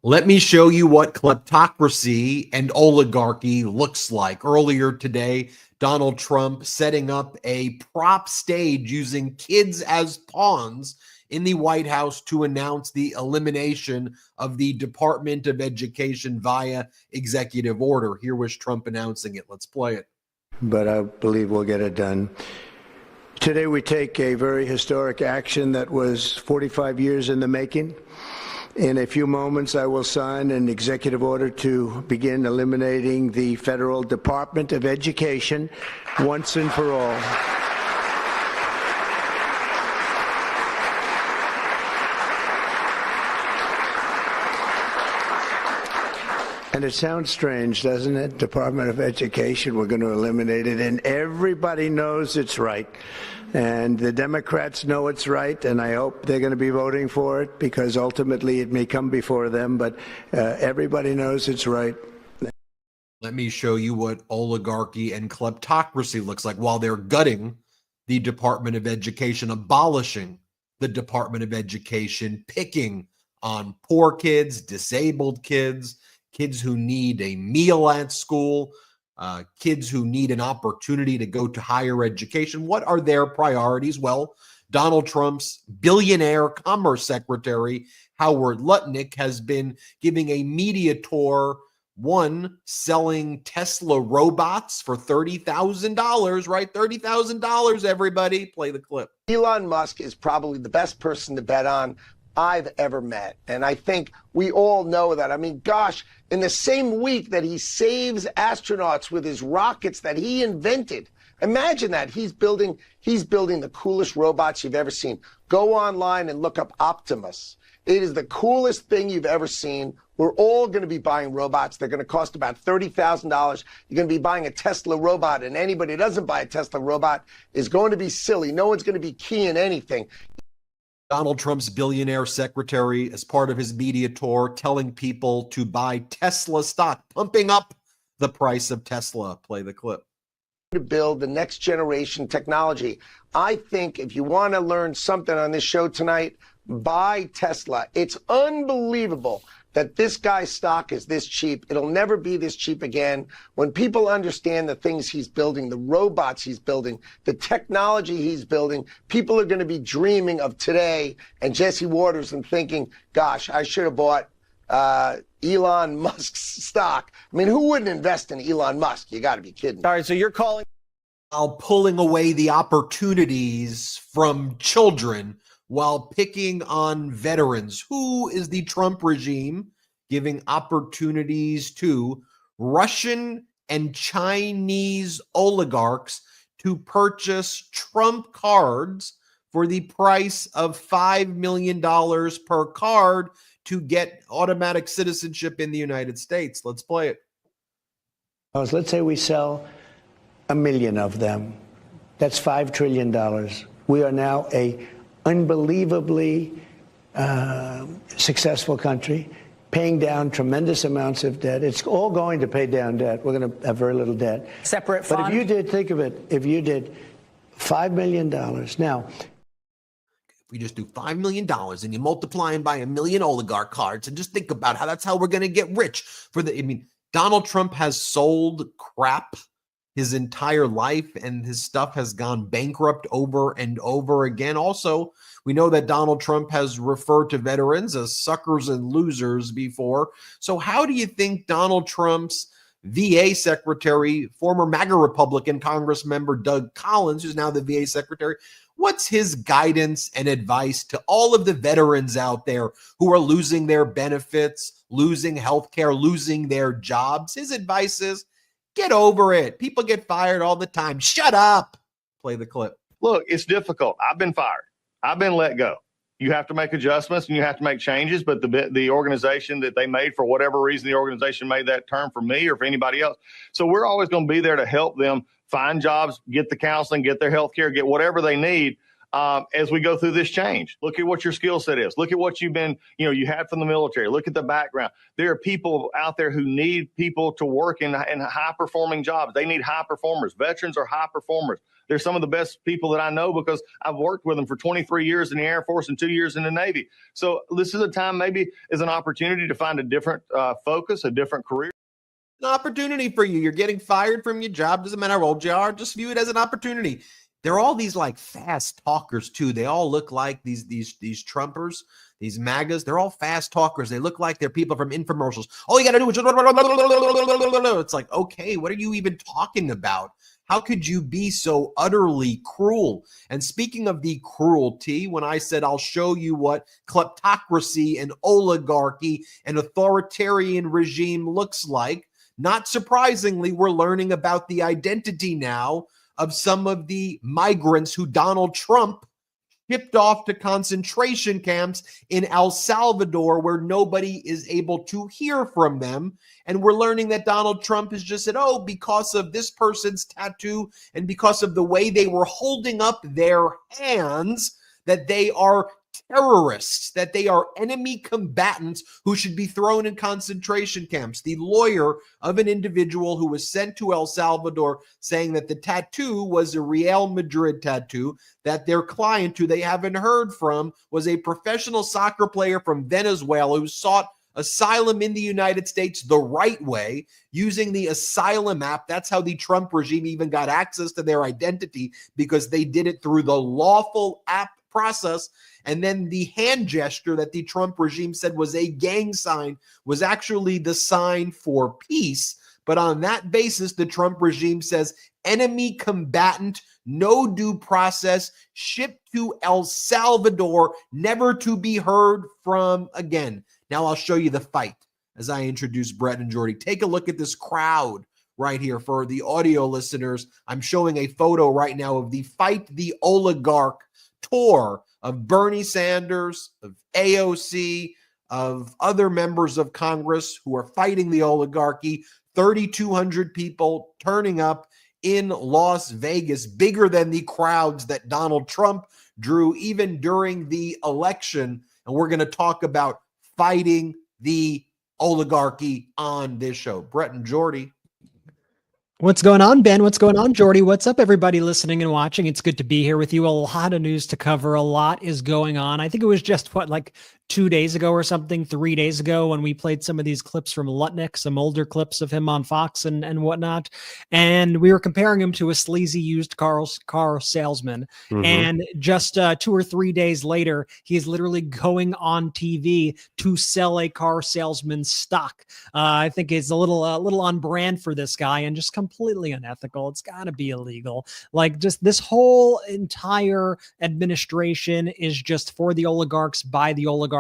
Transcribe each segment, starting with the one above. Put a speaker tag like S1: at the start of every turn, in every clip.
S1: Let me show you what kleptocracy and oligarchy looks like. Earlier today, Donald Trump setting up a prop stage using kids as pawns in the White House to announce the elimination of the Department of Education via executive order. Here was Trump announcing it. Let's play it.
S2: But I believe we'll get it done. Today we take a very historic action that was 45 years in the making. In a few moments, I will sign an executive order to begin eliminating the Federal Department of Education once and for all. And it sounds strange, doesn't it? Department of Education, we're going to eliminate it. And everybody knows it's right. And the Democrats know it's right, and I hope they're going to be voting for it because ultimately it may come before them, but everybody knows it's right.
S1: Let me show you what oligarchy and kleptocracy looks like while they're gutting the Department of Education, abolishing the Department of Education, picking on poor kids, disabled kids, kids who need a meal at school, kids who need an opportunity to go to higher education. What are their priorities? Well, Donald Trump's billionaire Commerce Secretary, Howard Lutnick, has been giving a media tour, one, selling Tesla robots for $30,000, right? $30,000, everybody. Play the clip.
S3: Elon Musk is probably the best person to bet on I've ever met. And I think we all know that. I mean, gosh, in the same week that he saves astronauts with his rockets that he invented, imagine that. He's building the coolest robots you've ever seen. Go online and look up Optimus. It is the coolest thing you've ever seen. We're all going to be buying robots. They're going to cost about $30,000. You're going to be buying a Tesla robot, and anybody who doesn't buy a Tesla robot is going to be silly. No one's going to be keying anything.
S1: Donald Trump's billionaire secretary, as part of his media tour, telling people to buy Tesla stock, pumping up the price of Tesla. Play the clip.
S3: To build the next generation technology. I think if you want to learn something on this show tonight, buy Tesla. It's unbelievable that this guy's stock is this cheap. It'll never be this cheap again. When people understand the things he's building, the robots he's building, the technology he's building, people are going to be dreaming of today and Jesse Waters and thinking, gosh, I should have bought Elon Musk's stock. I mean, who wouldn't invest in Elon Musk? You got to be kidding.
S4: All right, so you're calling...
S1: While pulling away the opportunities from children while picking on veterans. Who is the Trump regime giving opportunities to? Russian and Chinese oligarchs to purchase Trump cards for the price of $5 million per card to get automatic citizenship in the United States. Let's play it.
S2: Let's say we sell 1 million of them. That's $5 trillion. We are now a unbelievably successful country, paying down tremendous amounts of debt. It's all going to pay down debt. We're going to have very little debt.
S4: Separate fund.
S2: But if you did, think of it, if you did $5 million. Now,
S1: if we just do $5 million and you multiply them by 1 million oligarch cards and just think about how that's how we're going to get rich. Donald Trump has sold crap his entire life, and his stuff has gone bankrupt over and over again. Also, we know that Donald Trump has referred to veterans as suckers and losers before. So how do you think Donald Trump's VA secretary, former MAGA Republican Congress member Doug Collins, who's now the VA secretary, what's his guidance and advice to all of the veterans out there who are losing their benefits, losing health care, losing their jobs? His advice is, get over it. People get fired all the time. Shut up. Play the clip.
S5: Look, it's difficult. I've been fired. I've been let go. You have to make adjustments and you have to make changes, but the organization that they made, for whatever reason, the organization made that term for me or for anybody else. So we're always going to be there to help them find jobs, get the counseling, get their health care, get whatever they need. as we go through this change. Look at what your skill set is. Look at what you've been, you had from the military. Look at the background. There are people out there who need people to work in high performing jobs. They need high performers. Veterans are high performers. They're some of the best people that I know because I've worked with them for 23 years in the Air Force and 2 years in the Navy. So this is a time maybe is an opportunity to find a different focus, a different career.
S1: An opportunity for you. You're getting fired from your job. Doesn't matter how old you are. Just view it as an opportunity. They're all these like fast talkers too. They all look like these Trumpers, these MAGAs. They're all fast talkers. They look like they're people from infomercials. All you got to do is just, it's like, okay, what are you even talking about? How could you be so utterly cruel? And speaking of the cruelty, when I said I'll show you what kleptocracy and oligarchy and authoritarian regime looks like, not surprisingly, we're learning about the identity now of some of the migrants who Donald Trump shipped off to concentration camps in El Salvador where nobody is able to hear from them. And we're learning that Donald Trump has just said, oh, because of this person's tattoo and because of the way they were holding up their hands, that they are terrorists, that they are enemy combatants who should be thrown in concentration camps. The lawyer of an individual who was sent to El Salvador saying that the tattoo was a Real Madrid tattoo, that their client, who they haven't heard from, was a professional soccer player from Venezuela who sought asylum in the United States the right way, using the asylum app. That's how the Trump regime even got access to their identity, because they did it through the lawful app process. And then the hand gesture that the Trump regime said was a gang sign was actually the sign for peace. But on that basis, the Trump regime says enemy combatant, no due process, shipped to El Salvador, never to be heard from again. Now I'll show you the fight as I introduce Brett and Jordy. Take a look at this crowd right here. For the audio listeners, I'm showing a photo right now of the Fight the Oligarch tour of Bernie Sanders, of AOC, of other members of Congress who are fighting the oligarchy. 3,200 people turning up in Las Vegas, bigger than the crowds that Donald Trump drew even during the election. And we're going to talk about fighting the oligarchy on this show. Brett and Jordy.
S4: What's going on, Ben? What's going on, Jordy? What's up, everybody listening and watching? It's good to be here with you. A lot of news to cover. A lot is going on. I think it was just, like 2 days ago or something, 3 days ago, when we played some of these clips from Lutnick, some older clips of him on Fox and whatnot. And we were comparing him to a sleazy used car salesman. Mm-hmm. And just 2 or 3 days later, he's literally going on TV to sell a car salesman's stock. I think it's a little on brand for this guy and just completely unethical. It's got to be illegal. Like, just this whole entire administration is just for the oligarchs, by the oligarchs.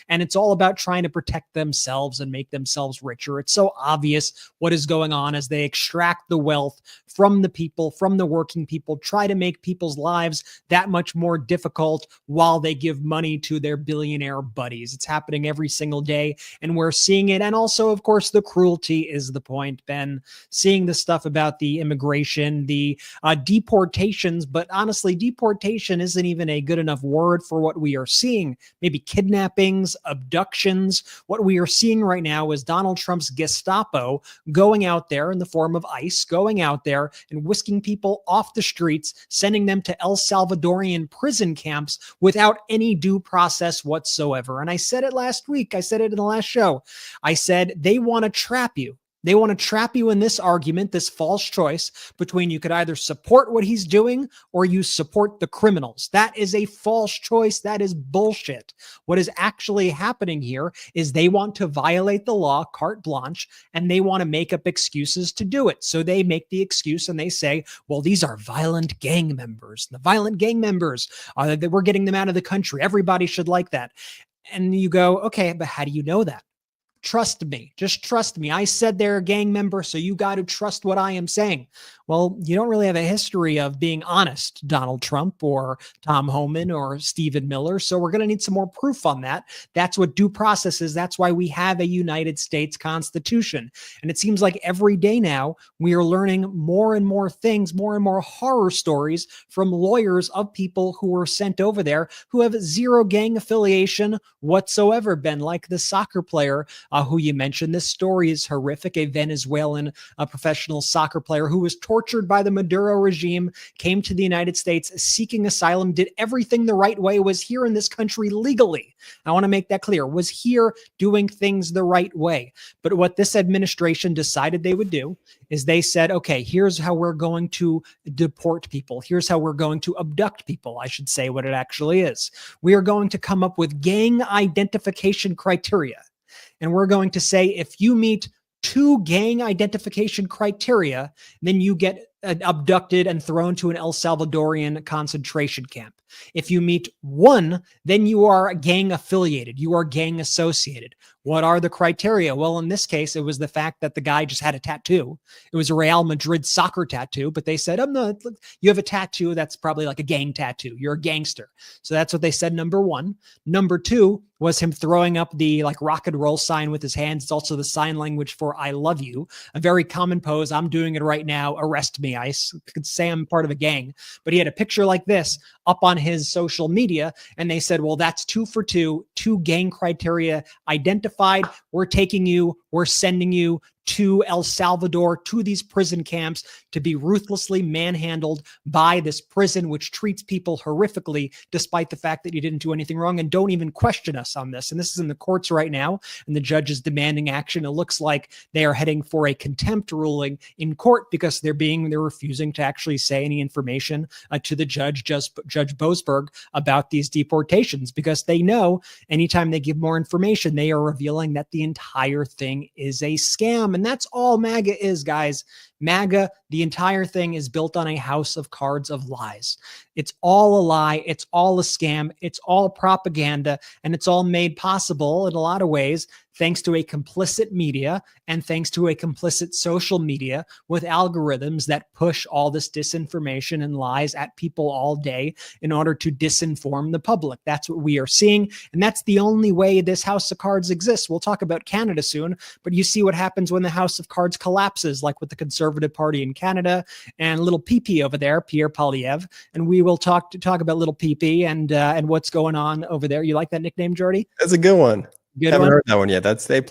S4: And it's all about trying to protect themselves and make themselves richer. It's so obvious what is going on as they extract the wealth from the people, from the working people, try to make people's lives that much more difficult while they give money to their billionaire buddies. It's happening every single day, and we're seeing it. And also, of course, the cruelty is the point, Ben. Seeing the stuff about the immigration, the deportations, but honestly, deportation isn't even a good enough word for what we are seeing. Maybe kidnappings, abductions. What we are seeing right now is Donald Trump's Gestapo going out there in the form of ICE, going out there and whisking people off the streets, sending them to El Salvadorian prison camps without any due process whatsoever. And I said it last week. I said it in the last show. I said they want to trap you. They want to trap you in this argument, this false choice between you could either support what he's doing or you support the criminals. That is a false choice. That is bullshit. What is actually happening here is they want to violate the law, carte blanche, and they want to make up excuses to do it. So they make the excuse and they say, well, these are violent gang members. The violent gang members, we're getting them out of the country. Everybody should like that. And you go, okay, but how do you know that? Trust me. Just trust me. I said they're a gang member, so you got to trust what I am saying. Well, you don't really have a history of being honest, Donald Trump or Tom Homan or Stephen Miller. So we're going to need some more proof on that. That's what due process is. That's why we have a United States Constitution. And it seems like every day now we are learning more and more things, more and more horror stories from lawyers of people who were sent over there who have zero gang affiliation whatsoever, Ben, like the soccer player who you mentioned. This story is horrific. A Venezuelan professional soccer player who was tortured by the Maduro regime, came to the United States seeking asylum, did everything the right way, was here in this country legally. I want to make that clear, was here doing things the right way. But what this administration decided they would do is they said, okay, here's how we're going to deport people. Here's how we're going to abduct people. I should say what it actually is. We are going to come up with gang identification criteria. And we're going to say, if you meet 2 gang identification criteria, then you get abducted and thrown to an El Salvadorian concentration camp. If you meet 1, then you are gang affiliated. You are gang associated. What are the criteria? Well, in this case, it was the fact that the guy just had a tattoo. It was a Real Madrid soccer tattoo, but they said, no, you have a tattoo. That's probably like a gang tattoo. You're a gangster. So that's what they said, number 1. Number 2 was him throwing up the like rock and roll sign with his hands. It's also the sign language for I love you, a very common pose. I'm doing it right now. Arrest me. I could say I'm part of a gang, but he had a picture like this up on his social media. And they said, well, that's 2 for 2 gang criteria identified. We're taking you, we're sending you to El Salvador, to these prison camps to be ruthlessly manhandled by this prison, which treats people horrifically, despite the fact that you didn't do anything wrong. And don't even question us on this. And this is in the courts right now, and the judge is demanding action. It looks like they are heading for a contempt ruling in court because they're refusing to actually say any information to the Judge Boasberg about these deportations, because they know anytime they give more information, they are revealing that the entire thing is a scam. And that's all MAGA is, guys. MAGA, the entire thing is built on a house of cards of lies. It's all a lie. It's all a scam. It's all propaganda. And it's all made possible in a lot of ways thanks to a complicit media and thanks to a complicit social media with algorithms that push all this disinformation and lies at people all day in order to disinform the public. That's what we are seeing. And that's the only way this house of cards exists. We'll talk about Canada soon, but you see what happens when the house of cards collapses, like with the Conservative Party in Canada and little PP over there, Pierre Poilievre. And we will talk about little PP and what's going on over there. You like that nickname, Jordy?
S6: That's a good one.
S4: Good
S6: Haven't
S4: one?
S6: heard that one yet. That's A+.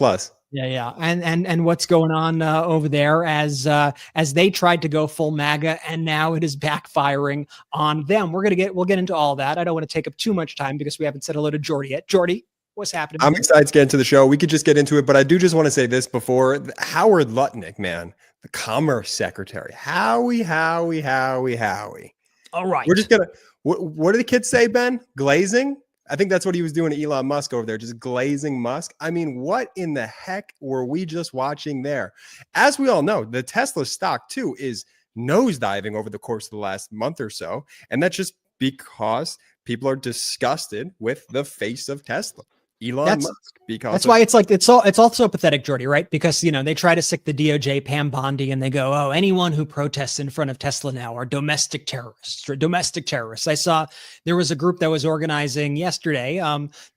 S4: Yeah. And what's going on over there as they tried to go full MAGA, and now it is backfiring on them. We'll get into all that. I don't want to take up too much time because we haven't said hello to Jordy yet. Jordy, what's happening?
S6: I'm excited to get into the show. We could just get into it, but I do just want to say this before. Howard Lutnick, man, the Commerce Secretary. Howie.
S4: All right.
S6: We're just gonna. What do the kids say, Ben? Glazing. I think that's what he was doing to Elon Musk over there, just glazing Musk. I mean, what in the heck were we just watching there? As we all know, the Tesla stock too is nosediving over the course of the last month or so. And that's just because people are disgusted with the face of Tesla. Elon Musk. Because
S4: that's why it's also pathetic, Jordy, right? Because, they try to stick the DOJ Pam Bondi and they go, oh, anyone who protests in front of Tesla now are domestic terrorists. I saw there was a group that was organizing yesterday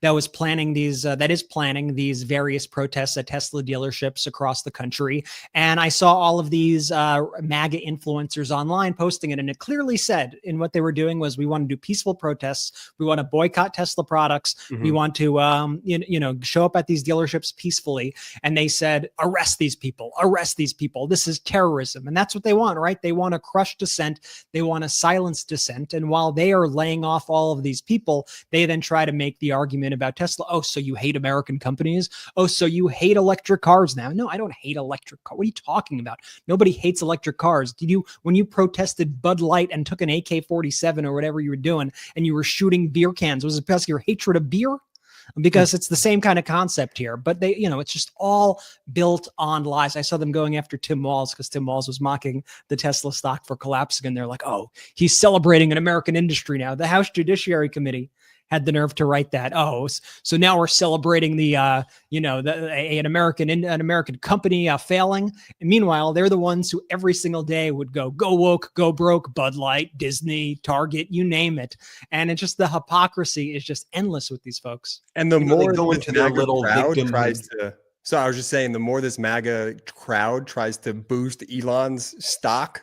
S4: that is planning these various protests at Tesla dealerships across the country. And I saw all of these MAGA influencers online posting it. And it clearly said in what they were doing was, we want to do peaceful protests. We want to boycott Tesla products. Mm-hmm. We want to, show up at these dealerships peacefully. And they said, arrest these people. This is terrorism. And that's what they want, right? They want to crush dissent. They want to silence dissent. And while they are laying off all of these people, they then try to make the argument about Tesla. Oh, so you hate American companies? Oh, so you hate electric cars now? No, I don't hate electric cars. What are you talking about? Nobody hates electric cars. When you protested Bud Light and took an AK-47 or whatever you were doing and you were shooting beer cans, was it because of your hatred of beer? Because it's the same kind of concept here, but it's just all built on lies. I saw them going after Tim Walz because Tim Walz was mocking the Tesla stock for collapsing. And they're like, oh, he's celebrating an American industry now. The House Judiciary Committee had the nerve to write that. Oh, so now we're celebrating the an American company failing. And meanwhile, they're the ones who every single day would go woke, go broke, Bud Light, Disney, Target, you name it. And it's just the hypocrisy is just endless with these folks.
S6: And the more
S1: they go into their little victim
S6: tries to. So I was just saying, the more this MAGA crowd tries to boost Elon's stock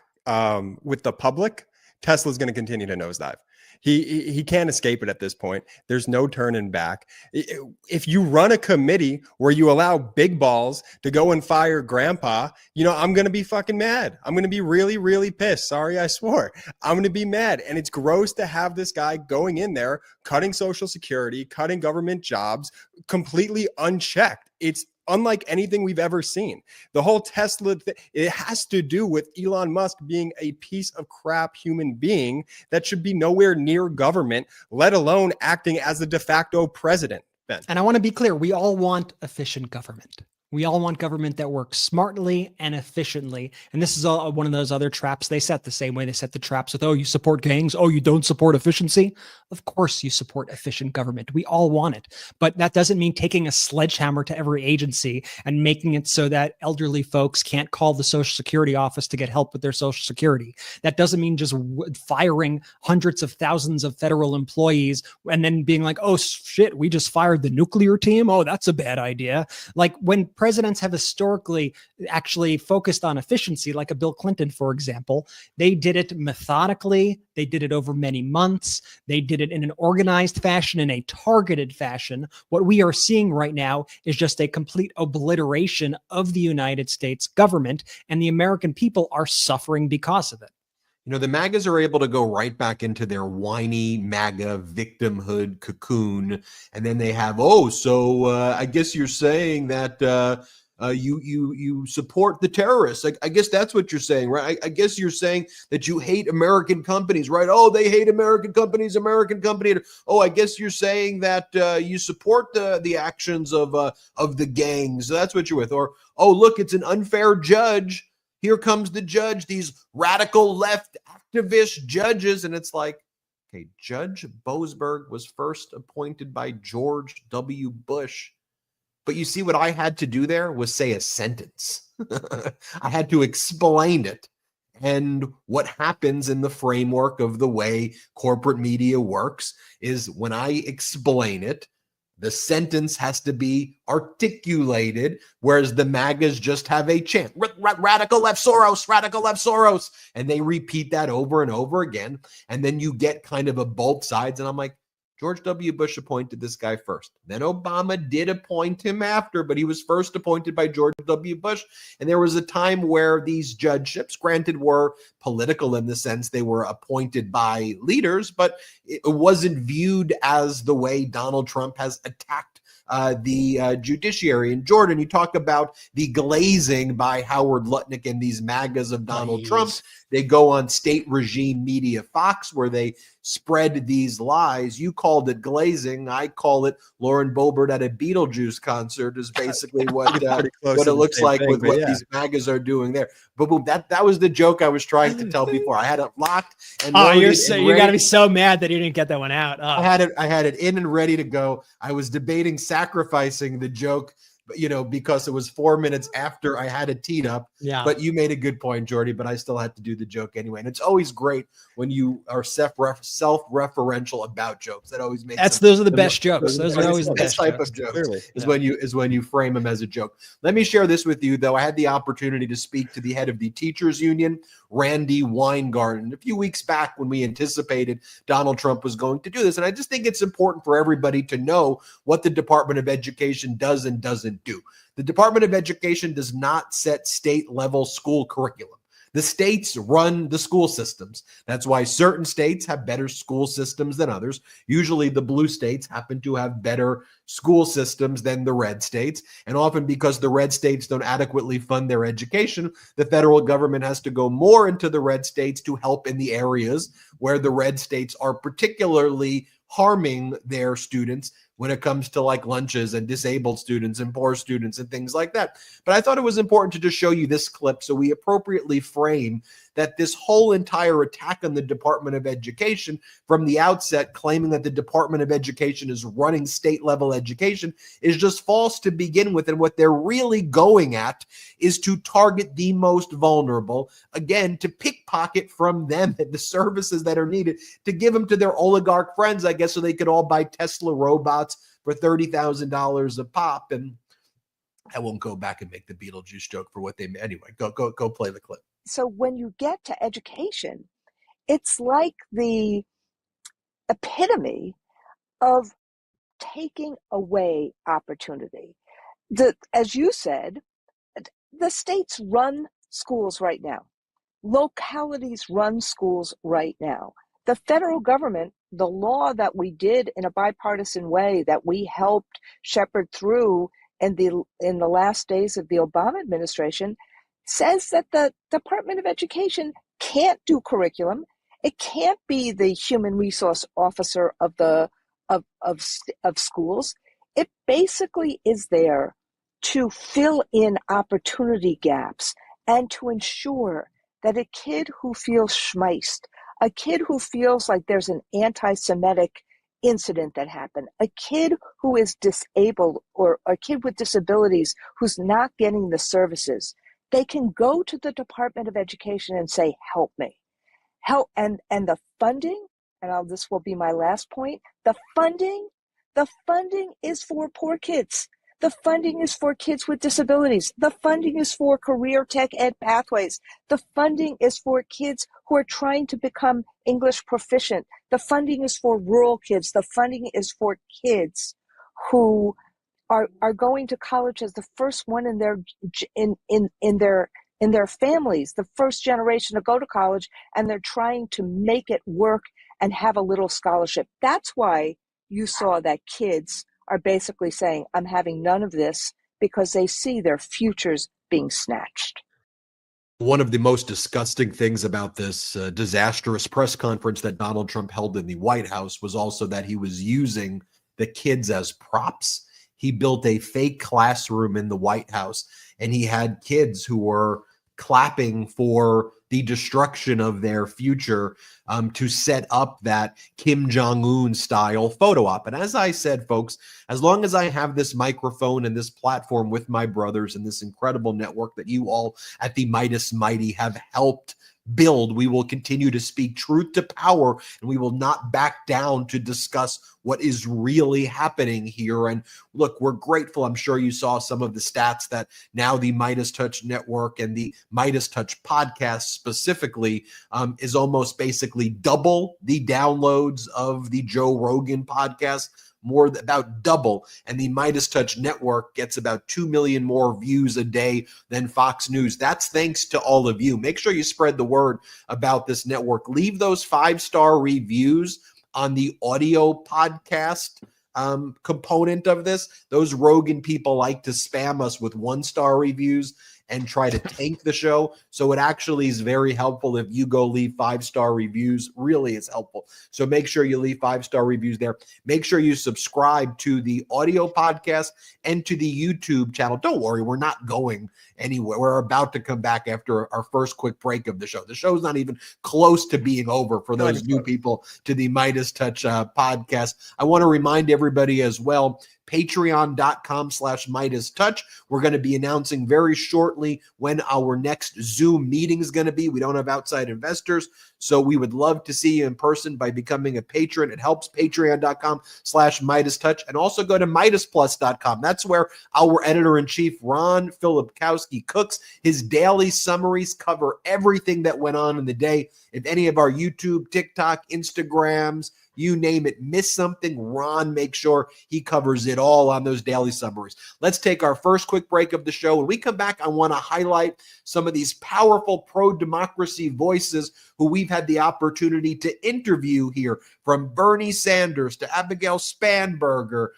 S6: with the public, Tesla's going to continue to nosedive. He can't escape it at this point. There's no turning back. If you run a committee where you allow big balls to go and fire grandpa, I'm going to be fucking mad. I'm going to be really, really pissed. Sorry, I swore. I'm going to be mad. And it's gross to have this guy going in there, cutting Social Security, cutting government jobs, completely unchecked. It's unlike anything we've ever seen. The whole Tesla it has to do with Elon Musk being a piece of crap human being that should be nowhere near government, let alone acting as the de facto president. Ben.
S4: And I want to be clear, we all want efficient government. We all want government that works smartly and efficiently. And this is one of those other traps they set the same way they set the traps with, oh, you support gangs. Oh, you don't support efficiency. Of course you support efficient government. We all want it. But that doesn't mean taking a sledgehammer to every agency and making it so that elderly folks can't call the Social Security office to get help with their Social Security. That doesn't mean just firing hundreds of thousands of federal employees and then being like, oh, shit, we just fired the nuclear team. Oh, that's a bad idea. Like when presidents have historically actually focused on efficiency, like a Bill Clinton, for example, they did it methodically. They did it over many months. They did it in an organized fashion, in a targeted fashion. What we are seeing right now is just a complete obliteration of the United States government, and the American people are suffering because of it.
S1: The MAGAs are able to go right back into their whiny MAGA victimhood cocoon. And then they have, I guess you're saying that you support the terrorists. I guess that's what you're saying, right? I guess you're saying that you hate American companies, right? Oh, they hate American companies, American company. Oh, I guess you're saying that you support the actions of the gangs. That's what you're with. Or, oh, look, it's an unfair judge. Here comes the judge, these radical left activist judges. And it's like, okay, Judge Boasberg was first appointed by George W. Bush. But you see what I had to do there was say a sentence. I had to explain it. And what happens in the framework of the way corporate media works is when I explain it, the sentence has to be articulated, whereas the MAGAs just have a chant. Radical left Soros, radical left Soros. And they repeat that over and over again. And then you get kind of a both sides. And I'm like, George W. Bush appointed this guy first. Then Obama did appoint him after, but he was first appointed by George W. Bush. And there was a time where these judgeships, granted, were political in the sense they were appointed by leaders, but it wasn't viewed as the way Donald Trump has attacked the judiciary. And Jordan, you talk about the glazing by Howard Lutnick and these MAGAs of Donald Trump. They go on state regime media Fox where they spread these lies. You called it glazing. I call it Lauren Boebert at a Beetlejuice concert is basically what it looks like with what these MAGAs are doing there. But boom, that was the joke I was trying to tell before. I had it locked. And
S4: you got to be so mad that you didn't get that one out. Oh.
S1: I had it in and ready to go. I was debating sacrificing the joke, because it was 4 minutes after I had it teed up.
S4: Yeah.
S1: But you made a good point, Jordy, but I still had to do the joke anyway. And it's always great when you are self-referential about jokes. That always makes
S4: those are the best jokes. Those are always the best
S1: type of jokes. Is when you frame them as a joke. Let me share this with you, though. I had the opportunity to speak to the head of the teachers union, Randy Weingarten, a few weeks back when we anticipated Donald Trump was going to do this. And I just think it's important for everybody to know what the Department of Education does and doesn't do. The Department of Education does not set state level school curriculum. The states run the school systems. That's why certain states have better school systems than others. Usually the blue states happen to have better school systems than the red states. And often because the red states don't adequately fund their education, the federal government has to go more into the red states to help in the areas where the red states are particularly harming their students when it comes to like lunches and disabled students and poor students and things like that. But I thought it was important to just show you this clip so we appropriately frame that this whole entire attack on the Department of Education from the outset, claiming that the Department of Education is running state level education, is just false to begin with. And what they're really going at is to target the most vulnerable, again, to pickpocket from them the services that are needed, to give them to their oligarch friends, I guess, so they could all buy Tesla robots for $30,000 a pop. And I won't go back and make the Beetlejuice joke for what they made. Anyway, go play the clip.
S7: So when you get to education, it's like the epitome of taking away opportunity. As you said, the states run schools right now. Localities run schools right now. The federal government, the law that we did in a bipartisan way that we helped shepherd through in the last days of the Obama administration, says that the Department of Education can't do curriculum. It can't be the human resource officer of schools. It basically is there to fill in opportunity gaps and to ensure that a kid who feels schmeiced, a kid who feels like there's an anti-Semitic incident that happened, a kid who is disabled or a kid with disabilities who's not getting the services, they can go to the Department of Education and say, help me. Help, and the funding, and this will be my last point, the funding is for poor kids. The funding is for kids with disabilities. The funding is for career tech ed pathways. The funding is for kids who are trying to become English proficient. The funding is for rural kids. The funding is for kids who are going to college as the first one in their families, the first generation to go to college, and they're trying to make it work and have a little scholarship. That's why you saw that kids are basically saying, I'm having none of this, because they see their futures being snatched.
S1: One of the most disgusting things about this disastrous press conference that Donald Trump held in the White House was also that he was using the kids as props. He built a fake classroom in the White House, and he had kids who were clapping for the destruction of their future to set up that Kim Jong-un style photo op. And as I said, folks, as long as I have this microphone and this platform with my brothers and this incredible network that you all at the Meidas Mighty have helped build, we will continue to speak truth to power, and we will not back down to discuss what is really happening here. And look, we're grateful. I'm sure you saw some of the stats that now the MeidasTouch Network and the MeidasTouch Podcast specifically is almost basically double the downloads of the Joe Rogan podcast, about double, and the MeidasTouch Network gets about 2 million more views a day than Fox News. That's thanks to all of you. Make sure you spread the word about this network. Leave those 5-star reviews on the audio podcast component of this. Those Rogan people like to spam us with 1-star reviews and try to tank the show. So it actually is very helpful if you go leave 5-star reviews. Really is helpful. So make sure you leave 5-star reviews there. Make sure you subscribe to the audio podcast and to the YouTube channel. Don't worry, we're not going anywhere. We're about to come back after our first quick break of the show. The show's not even close to being over for those new people to the MeidasTouch podcast. I want to remind everybody as well, patreon.com/MeidasTouch. We're going to be announcing very shortly when our next Zoom meeting is going to be. We don't have outside investors, so we would love to see you in person by becoming a patron. It helps. Patreon.com/MeidasTouch, and also go to MeidasPlus.com. That's where our editor-in-chief, Ron Filipkowski, cooks. His daily summaries cover everything that went on in the day. If any of our YouTube, TikTok, Instagrams, you name it, miss something, Ron makes sure he covers it all on those daily summaries. Let's take our first quick break of the show. When we come back, I want to highlight some of these powerful pro-democracy voices who we've had the opportunity to interview here, from Bernie Sanders to Abigail Spanberger,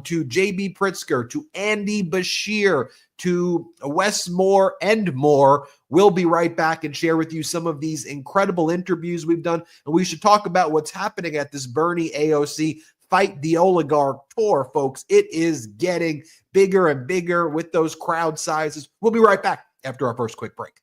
S1: to J.B. Pritzker, to Andy Bashir, to Wes Moore, and more. We'll be right back and share with you some of these incredible interviews we've done. And we should talk about what's happening at this Bernie AOC Fight the Oligarch tour, folks. It is getting bigger and bigger with those crowd sizes. We'll be right back after our first quick break.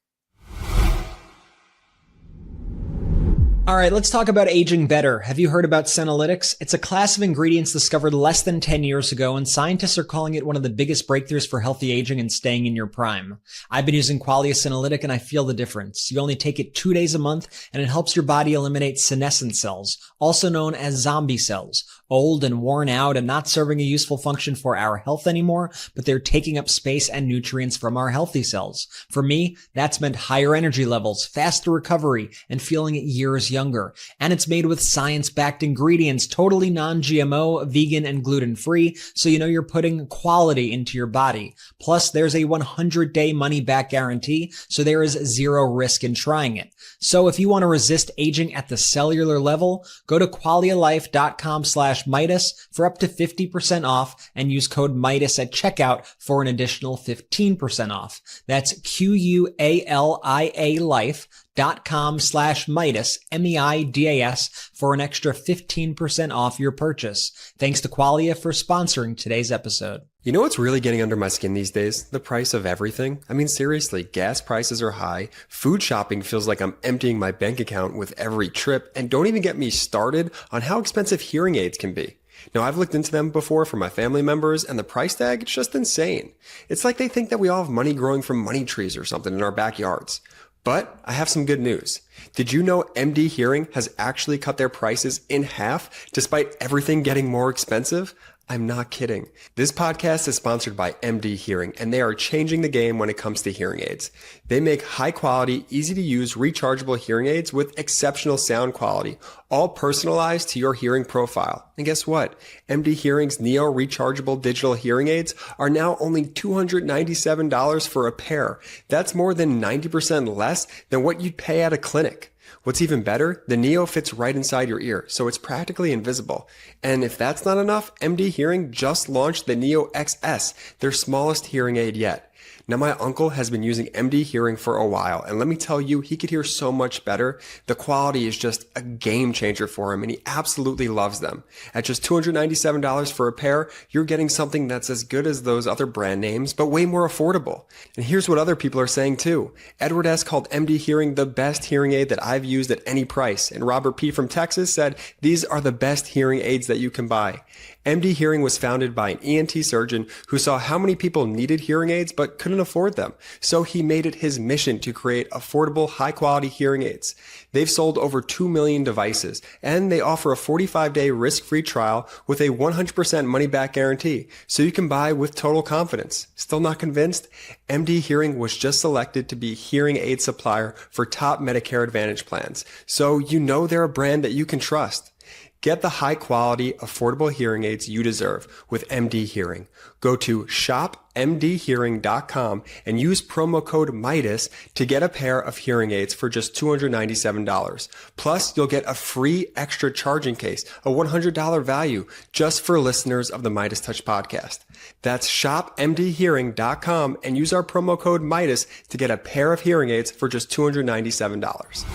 S4: All right, let's talk about aging better. Have you heard about senolytics? It's a class of ingredients discovered less than 10 years ago, and scientists are calling it one of the biggest breakthroughs for healthy aging and staying in your prime. I've been using Qualia Senolytic, and I feel the difference. You only take it 2 days a month, and it helps your body eliminate senescent cells, also known as zombie cells, old and worn out and not serving a useful function for our health anymore, but they're taking up space and nutrients from our healthy cells. For me, that's meant higher energy levels, faster recovery, and feeling years younger. And it's made with science-backed ingredients, totally non-GMO, vegan, and gluten-free, so you know you're putting quality into your body. Plus, there's a 100-day money-back guarantee, so there is zero risk in trying it. So if you want to resist aging at the cellular level, go to qualialife.com/Meidas for up to 50% off and use code Meidas at checkout for an additional 15% off. That's QUALIA life.com/Meidas, MEIDAS, for an extra 15% off your purchase. Thanks to Qualia for sponsoring today's episode.
S6: You know what's really getting under my skin these days? The price of everything. I mean, seriously, gas prices are high. Food shopping feels like I'm emptying my bank account with every trip. And don't even get me started on how expensive hearing aids can be. Now, I've looked into them before for my family members, and the price tag, it's just insane. It's like they think that we all have money growing from money trees or something in our backyards. But I have some good news. Did you know MD Hearing has actually cut their prices in half despite everything getting more expensive? I'm not kidding. This podcast is sponsored by MD Hearing, and they are changing the game when it comes to hearing aids. They make high quality, easy to use, rechargeable hearing aids with exceptional sound quality, all personalized to your hearing profile. And guess what? MD Hearing's Neo rechargeable digital hearing aids are now only $297 for a pair. That's more than 90% less than what you'd pay at a clinic. What's even better, the Neo fits right inside your ear, so it's practically invisible. And if that's not enough, MD Hearing just launched the Neo XS, their smallest hearing aid yet. Now, my uncle has been using MD Hearing for a while, and let me tell you, he could hear so much better. The quality is just a game changer for him, and he absolutely loves them. At just $297 for a pair, you're getting something that's as good as those other brand names, but way more affordable. And here's what other people are saying too. Edward S. called MD Hearing the best hearing aid that I've used at any price, and Robert P. from Texas said, these are the best hearing aids that you can buy. MD Hearing was founded by an ENT surgeon who saw how many people needed hearing aids but couldn't afford them. So he made it his mission to create affordable, high-quality hearing aids. They've sold over 2 million devices, and they offer a 45-day risk-free trial with a 100% money-back guarantee, so you can buy with total confidence. Still not convinced? MD Hearing was just selected to be hearing aid supplier for top Medicare Advantage plans, so you know they're a brand that you can trust. Get the high-quality, affordable hearing aids you deserve with MD Hearing. Go to shopmdhearing.com and use promo code Meidas to get a pair of hearing aids for just $297. Plus, you'll get a free extra charging case, a $100 value, just for listeners of the MeidasTouch Podcast. That's shopmdhearing.com and use our promo code Meidas to get a pair of hearing aids for just $297.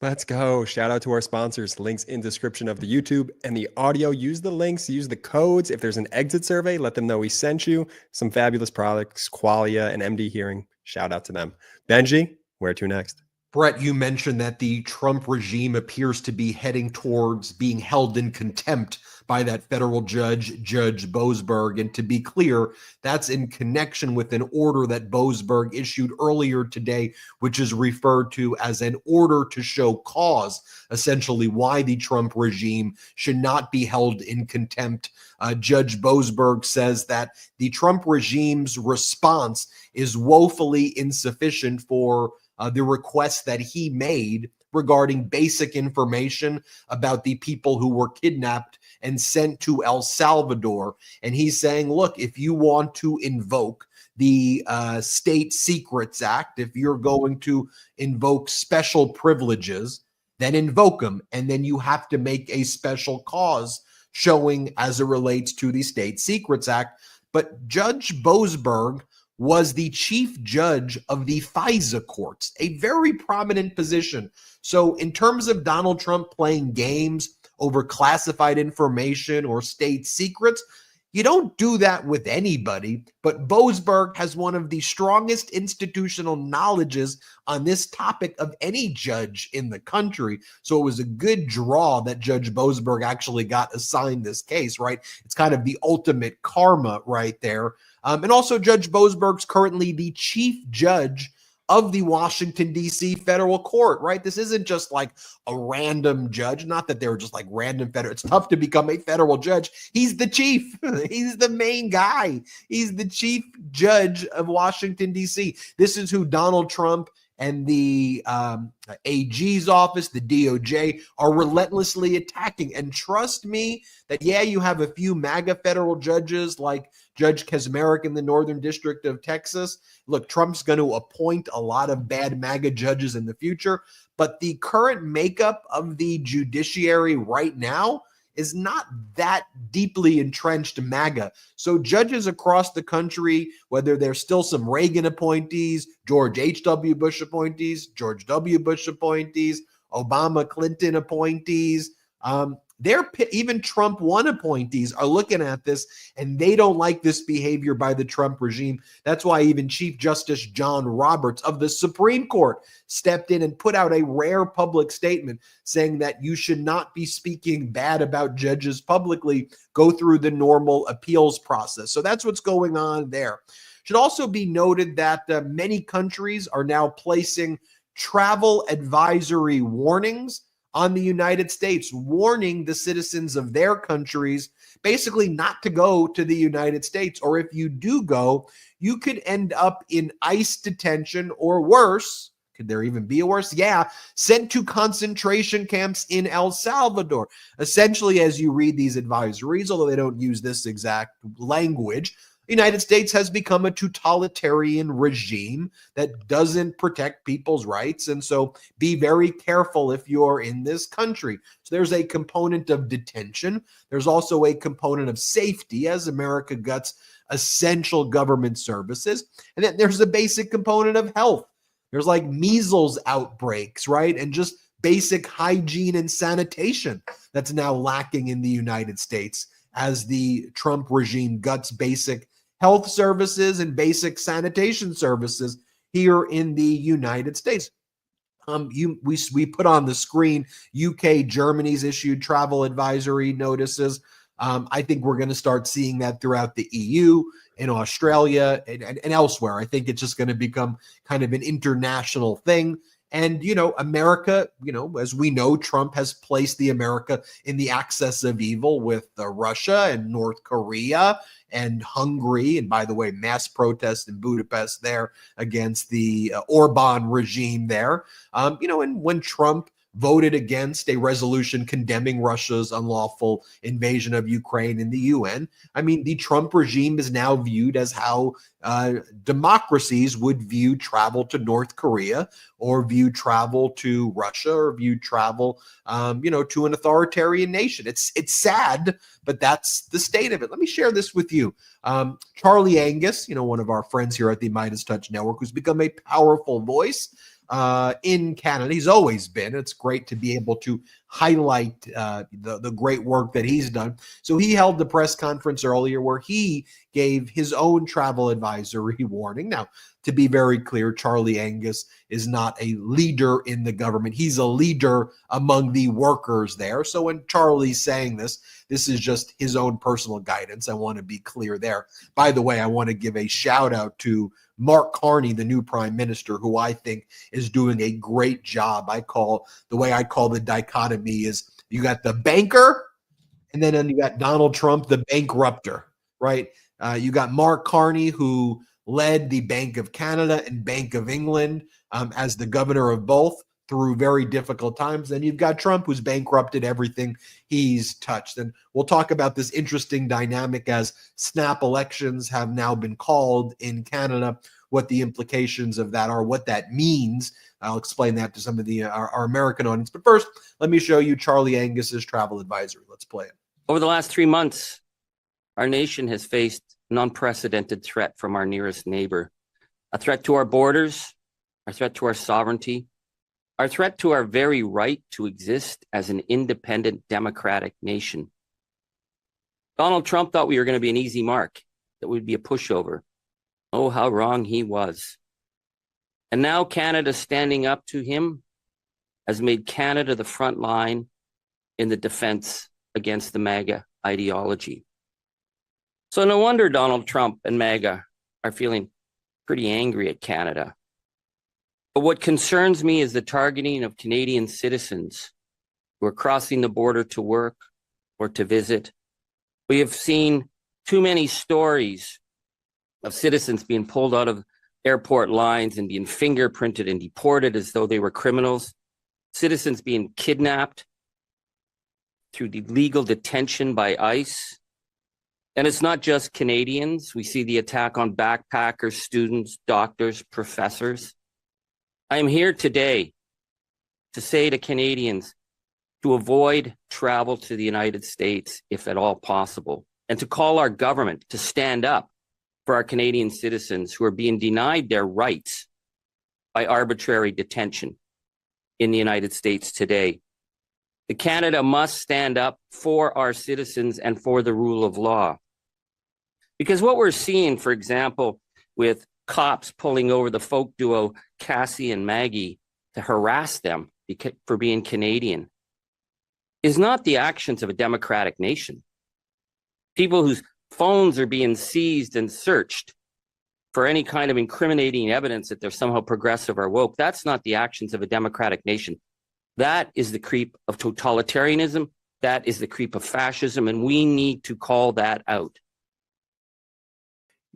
S6: Let's go. Shout out to our sponsors. Links in description of the YouTube and the audio. Use the links, use the codes. If there's an exit survey, let them know we sent you. Some fabulous products, Qualia and MD Hearing. Shout out to them. Benji, where to next?
S1: Brett, you mentioned that the Trump regime appears to be heading towards being held in contempt by that federal judge, Judge Boasberg. And to be clear, that's in connection with an order that Boasberg issued earlier today, which is referred to as an order to show cause, essentially why the Trump regime should not be held in contempt. Judge Boasberg says that the Trump regime's response is woefully insufficient for the request that he made regarding basic information about the people who were kidnapped and sent to El Salvador. And he's saying, look, if you want to invoke the State Secrets Act, if you're going to invoke special privileges, then invoke them. And then you have to make a special cause showing as it relates to the State Secrets Act. But Judge Boasberg was the chief judge of the FISA courts, a very prominent position. So in terms of Donald Trump playing games over classified information or state secrets, you don't do that with anybody, but Boasberg has one of the strongest institutional knowledges on this topic of any judge in the country. So it was a good draw that Judge Boasberg actually got assigned this case, right? It's kind of the ultimate karma right there. And also Judge Boasberg's currently the chief judge of the Washington, D.C. federal court, right? This isn't just like a random judge. Not that they were just like random federal. It's tough to become a federal judge. He's the chief. He's the main guy. He's the chief judge of Washington, D.C. This is who Donald Trump and the AG's office, the DOJ, are relentlessly attacking. And trust me that, yeah, you have a few MAGA federal judges like Judge Kaczmarek in the Northern District of Texas. Look, Trump's going to appoint a lot of bad MAGA judges in the future, but the current makeup of the judiciary right now is not that deeply entrenched MAGA. So judges across the country, whether there's still some Reagan appointees, George H.W. Bush appointees, George W. Bush appointees, Obama, Clinton appointees, even Trump 1 appointees are looking at this, and they don't like this behavior by the Trump regime. That's why even Chief Justice John Roberts of the Supreme Court stepped in and put out a rare public statement saying that you should not be speaking bad about judges publicly. Go through the normal appeals process. So that's what's going on there. Should also be noted that many countries are now placing travel advisory warnings on the United States, warning the citizens of their countries basically not to go to the United States. Or if you do go, you could end up in ICE detention or worse. Could there even be a worse? Yeah, sent to concentration camps in El Salvador. Essentially, as you read these advisories, although they don't use this exact language, the United States has become a totalitarian regime that doesn't protect people's rights. And so be very careful if you're in this country. So there's a component of detention. There's also a component of safety as America gets essential government services. And then there's a basic component of health. There's like measles outbreaks, right? And just basic hygiene and sanitation that's now lacking in the United States as the Trump regime guts basic health services and basic sanitation services here in the United States. We put on the screen UK, Germany's issued travel advisory notices. I think we're going to start seeing that throughout the EU, in Australia, and elsewhere. I think it's just going to become kind of an international thing. And, America, as we know, Trump has placed the America in the axis of evil with Russia and North Korea and Hungary. And by the way, mass protests in Budapest there against the Orban regime there. And when Trump voted against a resolution condemning Russia's unlawful invasion of Ukraine in the UN. I mean, the Trump regime is now viewed as how democracies would view travel to North Korea or view travel to Russia or view travel, to an authoritarian nation. It's sad, but that's the state of it. Let me share this with you. Charlie Angus, one of our friends here at the MeidasTouch Network, who's become a powerful voice in Canada. He's always been. It's great to be able to highlight the great work that he's done. So he held the press conference earlier where he gave his own travel advisory warning. Now, to be very clear, Charlie Angus is not a leader in the government. He's a leader among the workers there. So when Charlie's saying this is just his own personal guidance. I want to be clear there. By the way, I want to give a shout out to Mark Carney, the new prime minister, who I think is doing a great job. The way I call the dichotomy is you got the banker and then you got Donald Trump, the bankrupter, right? You got Mark Carney, who led the Bank of Canada and Bank of England as the governor of both through very difficult times. Then you've got Trump, who's bankrupted everything he's touched. And we'll talk about this interesting dynamic as snap elections have now been called in Canada, what the implications of that are, what that means. I'll explain that to some of our American audience. But first, let me show you Charlie Angus's travel advisory. Let's play it.
S8: Over the last 3 months, our nation has faced an unprecedented threat from our nearest neighbor, a threat to our borders, a threat to our sovereignty, our threat to our very right to exist as an independent democratic nation. Donald Trump thought we were going to be an easy mark, that we'd be a pushover. Oh, how wrong he was. And now Canada standing up to him has made Canada the front line in the defense against the MAGA ideology. So no wonder Donald Trump and MAGA are feeling pretty angry at Canada. But what concerns me is the targeting of Canadian citizens who are crossing the border to work or to visit. We have seen too many stories of citizens being pulled out of airport lines and being fingerprinted and deported as though they were criminals. Citizens being kidnapped through illegal detention by ICE. And it's not just Canadians. We see the attack on backpackers, students, doctors, professors. I am here today to say to Canadians to avoid travel to the United States if at all possible, and to call our government to stand up for our Canadian citizens who are being denied their rights by arbitrary detention in the United States today. The Canada must stand up for our citizens and for the rule of law. Because what we're seeing, for example, with cops pulling over the folk duo Cassie and Maggie to harass them for being Canadian is not the actions of a democratic nation. People whose phones are being seized and searched for any kind of incriminating evidence that they're somehow progressive or woke, that's not the actions of a democratic nation. That is the creep of totalitarianism. That is the creep of fascism, and we need to call that out.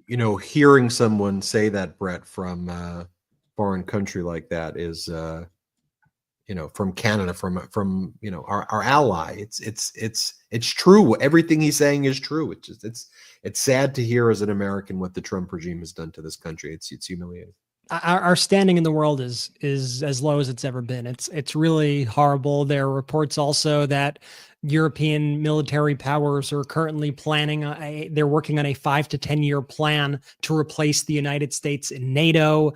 S1: You know, hearing someone say that, Brett, from a foreign country like that is, you know, from Canada, from you know, our ally. It's true. Everything he's saying is true. It's sad to hear as an American what the Trump regime has done to this country. It's humiliating.
S4: Our standing in the world is as low as it's ever been. It's really horrible. There are reports also that European military powers are currently planning they're working on a 5 to 10 year plan to replace the United States in NATO.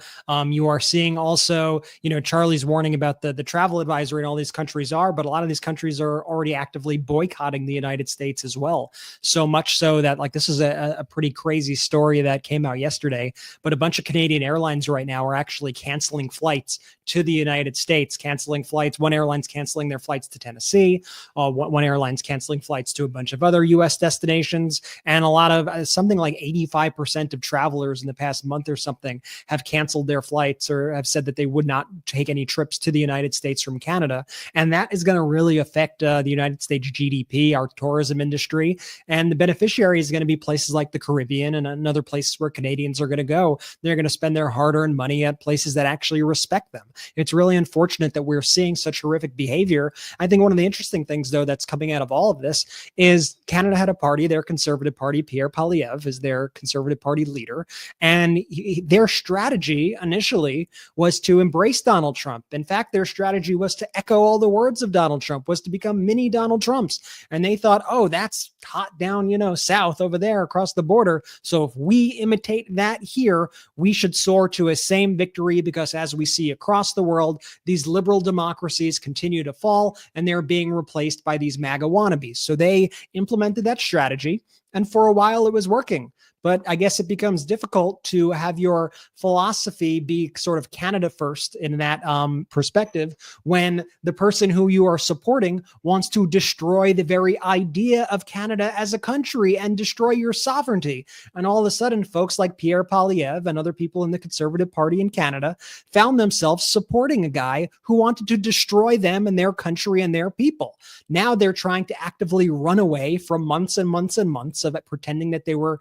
S4: You are seeing also, you know, Charlie's warning about the travel advisory and all these countries are, but a lot of these countries are already actively boycotting the United States as well. So much so that, like, this is a pretty crazy story that came out yesterday, but a bunch of Canadian airlines right now are actually canceling flights to the United States, canceling flights. One airline's canceling their flights to Tennessee. One airline's canceling flights to a bunch of other U.S. destinations. And a lot of something like 85% of travelers in the past month or something have canceled their flights or have said that they would not take any trips to the United States from Canada. And that is going to really affect the United States GDP, our tourism industry. And the beneficiary is going to be places like the Caribbean and other places where Canadians are going to go. They're going to spend their hard-earned money at places that actually respect them. It's really unfortunate that we're seeing such horrific behavior. I think one of the interesting things, though, that's coming out of all of this is Canada had a party, their Conservative Party, Pierre Poilievre is their Conservative Party leader. And their strategy initially was to embrace Donald Trump. In fact, their strategy was to echo all the words of Donald Trump, was to become mini Donald Trumps. And they thought, oh, that's hot down, you know, south over there across the border. So if we imitate that here, we should soar to a same victory, because as we see across the world, these liberal democracies continue to fall and they're being replaced by these MAGA wannabes. So they implemented that strategy, and for a while it was working. But I guess it becomes difficult to have your philosophy be sort of Canada first in that perspective when the person who you are supporting wants to destroy the very idea of Canada as a country and destroy your sovereignty. And all of a sudden, folks like Pierre Poilievre and other people in the Conservative Party in Canada found themselves supporting a guy who wanted to destroy them and their country and their people. Now they're trying to actively run away from months and months and months of it, pretending that they were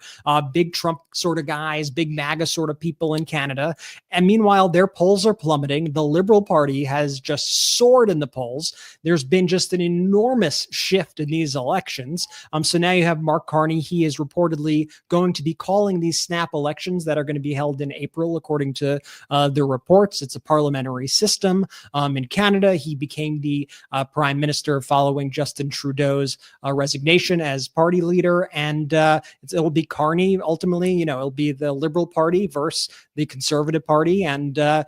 S4: big Trump sort of guys, big MAGA sort of people in Canada. And meanwhile, their polls are plummeting. The Liberal Party has just soared in the polls. There's been just an enormous shift in these elections. So now you have Mark Carney. He is reportedly going to be calling these snap elections that are going to be held in April, according to the reports. It's a parliamentary system in Canada. He became the prime minister following Justin Trudeau's resignation as party leader. And and it'll be Carney ultimately. It'll be the Liberal Party versus the Conservative Party, and now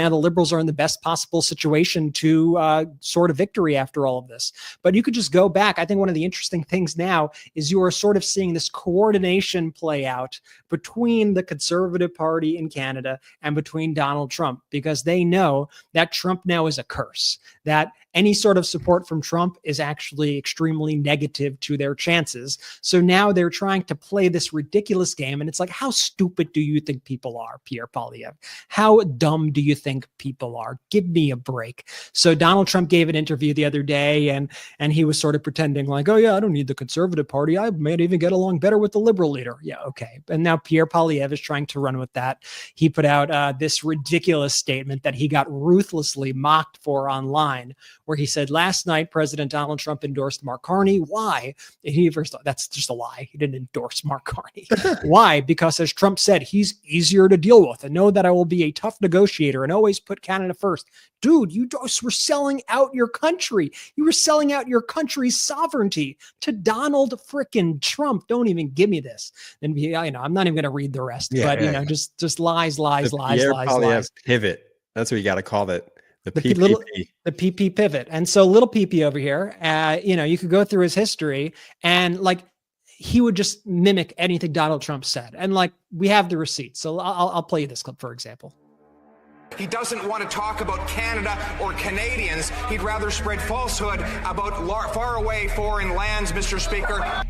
S4: the Liberals are in the best possible situation to sort of victory after all of this. But you could just go back. I think one of the interesting things now is you are sort of seeing this coordination play out between the Conservative Party in Canada and between Donald Trump, because they know that Trump now is a curse, that any sort of support from Trump is actually extremely negative to their chances. So now they're trying to play this ridiculous game. And it's like, how stupid do you think people are, Pierre Poilievre? How dumb do you think people are? Give me a break. So Donald Trump gave an interview the other day, and he was sort of pretending like, oh yeah, I don't need the Conservative Party. I might even get along better with the Liberal leader. Yeah, okay. And now Pierre Poilievre is trying to run with that. He put out this ridiculous statement that he got ruthlessly mocked for online, where he said, last night, President Donald Trump endorsed Mark Carney. Why? He first thought, that's just a lie. He didn't endorse Mark Carney. Why? Because as Trump said, he's easier to deal with, and know that I will be a tough negotiator and always put Canada first. Dude, you just were selling out your country. You were selling out your country's sovereignty to Donald frickin' Trump. Don't even give me this. And I'm not even going to read the rest, just lies, lies.
S6: Pivot. That's what you got to call it. The PPP.
S4: The PP pivot. And so little PP over here, you could go through his history and he would just mimic anything Donald Trump said. And we have the receipts. So I'll play you this clip, for example.
S9: He doesn't want to talk about Canada or Canadians. He'd rather spread falsehood about faraway foreign lands, Mr. Speaker.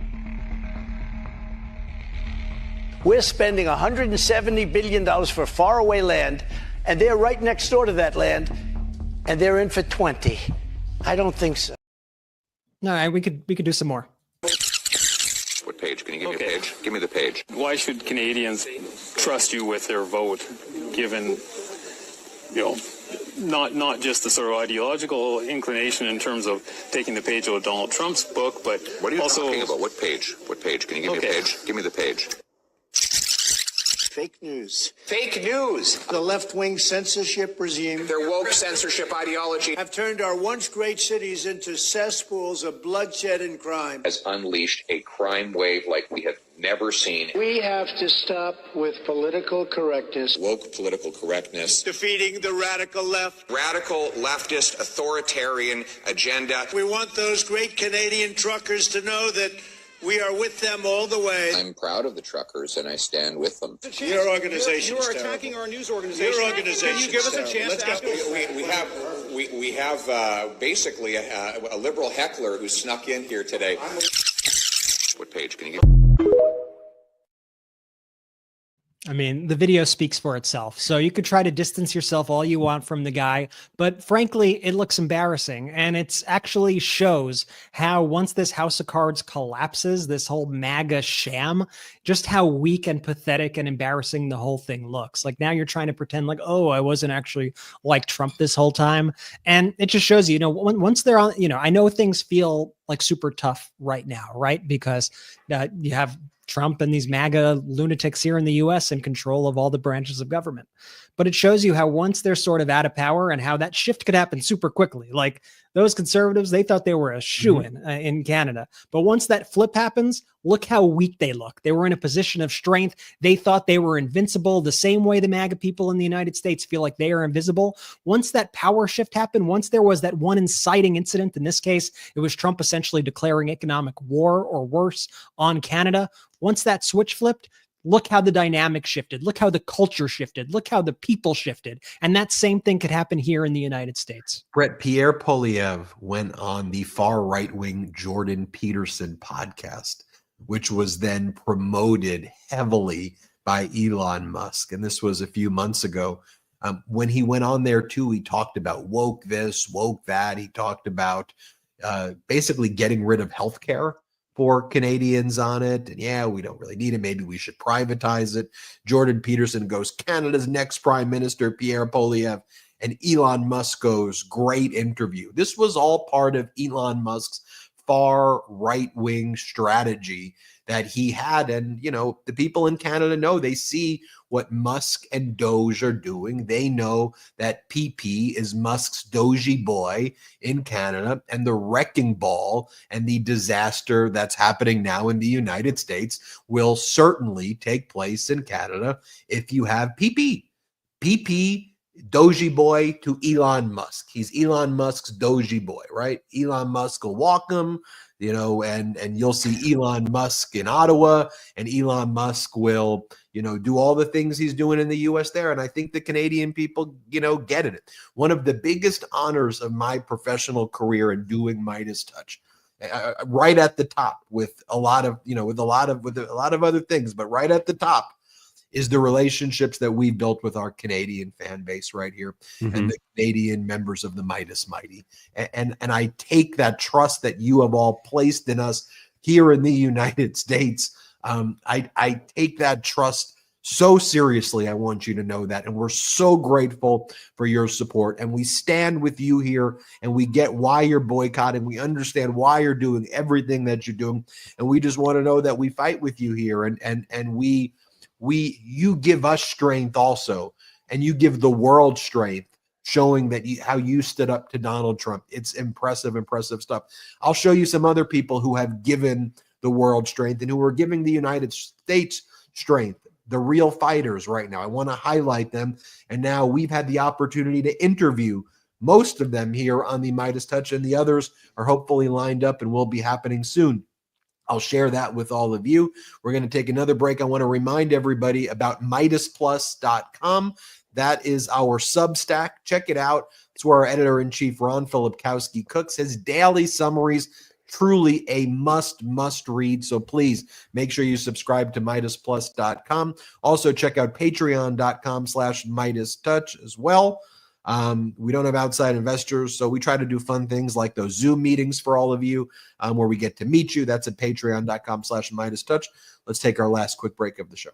S2: We're spending $170 billion for faraway land, and they're right next door to that land, and they're in for 20. I don't think so.
S4: All right, we could do some more.
S10: What page? Can you give me a page? Give me the page.
S11: Why should Canadians trust you with their vote, given, not just the sort of ideological inclination in terms of taking the page out of Donald Trump's book, but
S10: what are you
S11: also
S10: talking about? What page? What page? Can you give me a page? Give me the page.
S2: Fake news.
S9: Fake news.
S2: The left-wing censorship regime.
S9: Their woke censorship ideology
S2: have turned our once great cities into cesspools of bloodshed and crime.
S10: Has unleashed a crime wave like we have never seen.
S2: We have to stop with political correctness.
S10: Woke political correctness.
S2: Defeating the radical left.
S9: radical leftist authoritarian agenda.
S2: We want those great Canadian truckers to know that we are with them all the way.
S10: I'm proud of the truckers, and I stand with them.
S2: Your organization.
S9: You are attacking our news organization.
S2: Your organization.
S9: Can you give us a chance to ask
S10: We have basically a liberal heckler who snuck in here today. What page can you give?
S4: I mean, the video speaks for itself. So you could try to distance yourself all you want from the guy, but frankly, it looks embarrassing. And it's actually shows how once this House of Cards collapses, this whole MAGA sham, just how weak and pathetic and embarrassing the whole thing looks. Like now you're trying to pretend like, oh, I wasn't actually like Trump this whole time. And it just shows you, once they're on, I know things feel like super tough right now, right? Because you have Trump and these MAGA lunatics here in the US in control of all the branches of government. But it shows you how once they're sort of out of power and how that shift could happen super quickly. Like those conservatives, they thought they were a shoo-in in Canada. But once that flip happens, look how weak they look. They were in a position of strength. They thought they were invincible the same way the MAGA people in the United States feel like they are invisible. Once that power shift happened, once there was that one inciting incident, in this case, it was Trump essentially declaring economic war or worse on Canada. Once that switch flipped, look how the dynamic shifted. Look how the culture shifted. Look how the people shifted. And that same thing could happen here in the United States.
S1: Brett, Pierre Poilievre went on the far right-wing Jordan Peterson podcast, which was then promoted heavily by Elon Musk. And this was a few months ago. When he went on there too, he talked about woke this, woke that. He talked about basically getting rid of healthcare for Canadians on it. And yeah, we don't really need it. Maybe we should privatize it. Jordan Peterson goes, Canada's next prime minister, Pierre Poilievre. And Elon Musk goes, great interview. This was all part of Elon Musk's far right-wing strategy that he had. And, the people in Canada know, they see what Musk and Doge are doing. They know that PP is Musk's Doge boy in Canada, and the wrecking ball and the disaster that's happening now in the United States will certainly take place in Canada if you have PP. PP, Doge boy to Elon Musk. He's Elon Musk's Doge boy, right? Elon Musk will walk him, and you'll see Elon Musk in Ottawa, and Elon Musk will, do all the things he's doing in the U.S. there. And I think the Canadian people, get it. One of the biggest honors of my professional career in doing MeidasTouch, right at the top with a lot of other things, but right at the top is the relationships that we've built with our Canadian fan base right here, and the Canadian members of the Meidas Mighty. And I take that trust that you have all placed in us here in the United States. I take that trust so seriously. I want you to know that. And we're so grateful for your support. And we stand with you here, and we get why you're boycotting. We understand why you're doing everything that you're doing. And we just want to know that we fight with you here. And you give us strength also, and you give the world strength, showing that how you stood up to Donald Trump. It's impressive stuff. I'll show you some other people who have given the world strength and who are giving the United States strength, the real fighters right now. I want to highlight them. And now we've had the opportunity to interview most of them here on the MeidasTouch, and the others are hopefully lined up and will be happening soon. I'll share that with all of you. We're going to take another break. I want to remind everybody about MeidasPlus.com. That is our Substack. Check it out. It's where our editor-in-chief, Ron Filipkowski, cooks his daily summaries. Truly a must read. So please make sure you subscribe to MeidasPlus.com. Also check out Patreon.com/MeidasTouch as well. We don't have outside investors, so we try to do fun things like those Zoom meetings for all of you, where we get to meet you. That's at Patreon.com/MeidasTouch. Let's take our last quick break of the show.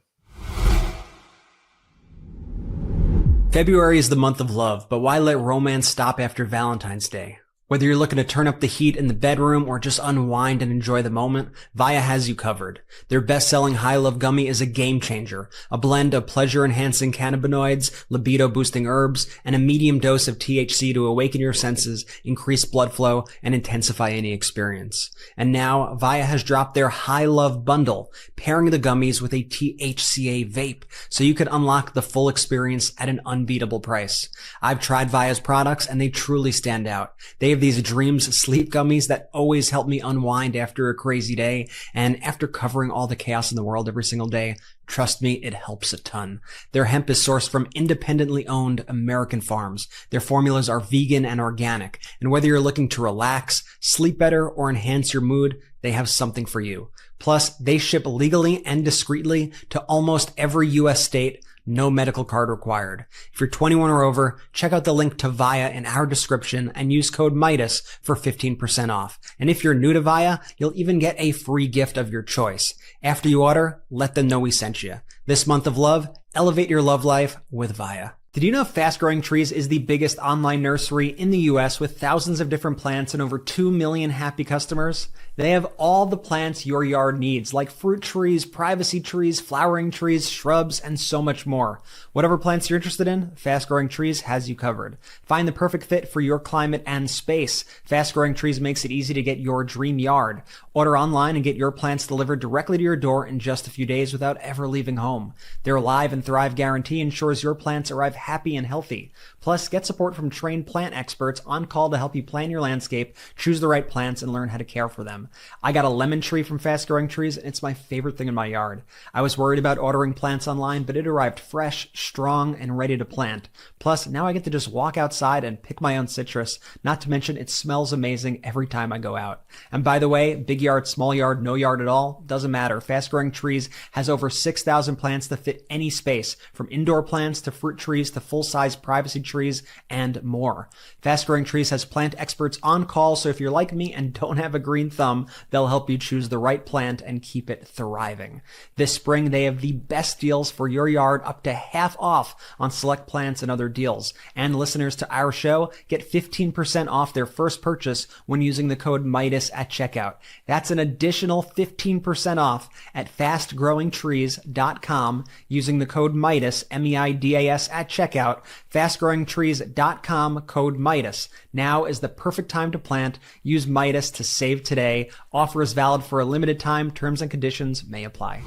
S4: February is the month of love, but why let romance stop after Valentine's Day? Whether you're looking to turn up the heat in the bedroom or just unwind and enjoy the moment, Via has you covered. Their best-selling High Love Gummy is a game changer, a blend of pleasure-enhancing cannabinoids, libido-boosting herbs, and a medium dose of THC to awaken your senses, increase blood flow, and intensify any experience. And now, Via has dropped their High Love Bundle, pairing the gummies with a THCA vape, so you can unlock the full experience at an unbeatable price. I've tried Via's products, and they truly stand out. They have these Dreams sleep gummies that always help me unwind after a crazy day, and after covering all the chaos in the world every single day, trust me, it helps a ton. Their hemp is sourced from independently owned American farms. Their formulas are vegan and organic, and whether you're looking to relax, sleep better, or enhance your mood, they have something for you. Plus, they ship legally and discreetly to almost every U.S. state. No medical card required. If you're 21 or over, check out the link to Via in our description and use code Meidas for 15% off. And if you're new to Via, you'll even get a free gift of your choice. After you order, let them know we sent you. This month of love, elevate your love life with Via. Did you know Fast Growing Trees is the biggest online nursery in the US with thousands of different plants and over 2 million happy customers? They have all the plants your yard needs, like fruit trees, privacy trees, flowering trees, shrubs, and so much more. Whatever plants you're interested in, Fast Growing Trees has you covered. Find the perfect fit for your climate and space. Fast Growing Trees makes it easy to get your dream yard. Order online and get your plants delivered directly to your door in just a few days without ever leaving home. Their Live and Thrive guarantee ensures your plants arrive happy and healthy. Plus, get support from trained plant experts on call to help you plan your landscape, choose the right plants, and learn how to care for them. I got a lemon tree from Fast Growing Trees, and it's my favorite thing in my yard. I was worried about ordering plants online, but it arrived fresh, strong, and ready to plant. Plus, now I get to just walk outside and pick my own citrus, not to mention it smells amazing every time I go out. And by the way, big yard, small yard, no yard at all, doesn't matter. Fast Growing Trees has over 6,000 plants that fit any space, from indoor plants to fruit trees to full-size privacy trees and more. Fast Growing Trees has plant experts on call, so if you're like me and don't have a green thumb, they'll help you choose the right plant and keep it thriving. This spring, they have the best deals for your yard, up to half off on select plants and other deals. And listeners to our show get 15% off their first purchase when using the code Meidas at checkout. That's an additional 15% off at fastgrowingtrees.com using the code Meidas, M-E-I-D-A-S, at checkout. Fastgrowingtrees.com, code Meidas. Now is the perfect time to plant. Use Meidas to save today. Offer is valid for a limited time. Terms and conditions may apply.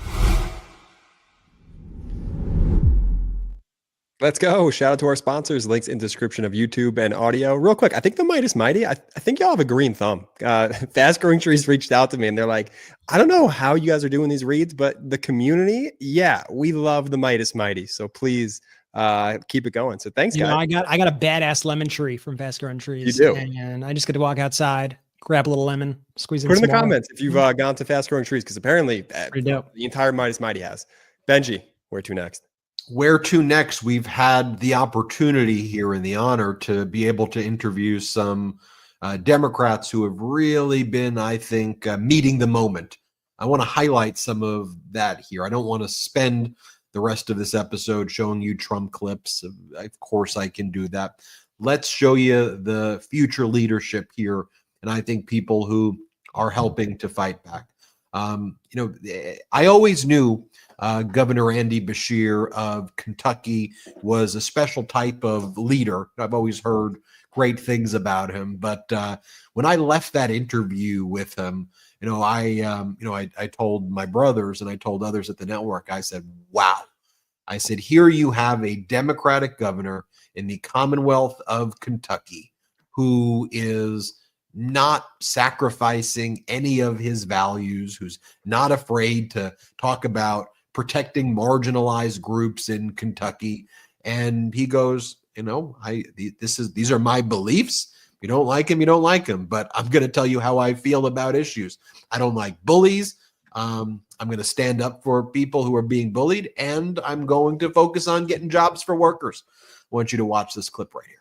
S6: Let's go. Shout out to our sponsors. Links in description of YouTube and audio. Real quick, I think the Meidas Mighty, I think y'all have a green thumb. Fast Growing Trees reached out to me and they're like, I don't know how you guys are doing these reads, but the community, yeah, we love the Meidas Mighty. So please keep it going. So thanks, guys.
S4: I got a badass lemon tree from Fast Growing Trees.
S6: You do.
S4: And I just get to walk outside, grab a little lemon, squeeze it.
S6: Put in the comments if you've gone to Fast Growing Trees, because apparently the entire Meidas Mighty has. Benji, where to next?
S1: Where to next? We've had the opportunity here and the honor to be able to interview some Democrats who have really been, I think, meeting the moment. I want to highlight some of that here. I don't want to spend the rest of this episode showing you Trump clips. Of course, I can do that. Let's show you the future leadership here, and I think people who are helping to fight back. I always knew Governor Andy Beshear of Kentucky was a special type of leader. I've always heard great things about him. But when I left that interview with him, I told my brothers and I told others at the network, I said, wow. I said, here you have a Democratic governor in the Commonwealth of Kentucky who is not sacrificing any of his values, who's not afraid to talk about protecting marginalized groups in Kentucky. And he goes, these are my beliefs. If you don't like him, you don't like him. But I'm going to tell you how I feel about issues. I don't like bullies. I'm going to stand up for people who are being bullied, and I'm going to focus on getting jobs for workers. I want you to watch this clip right here.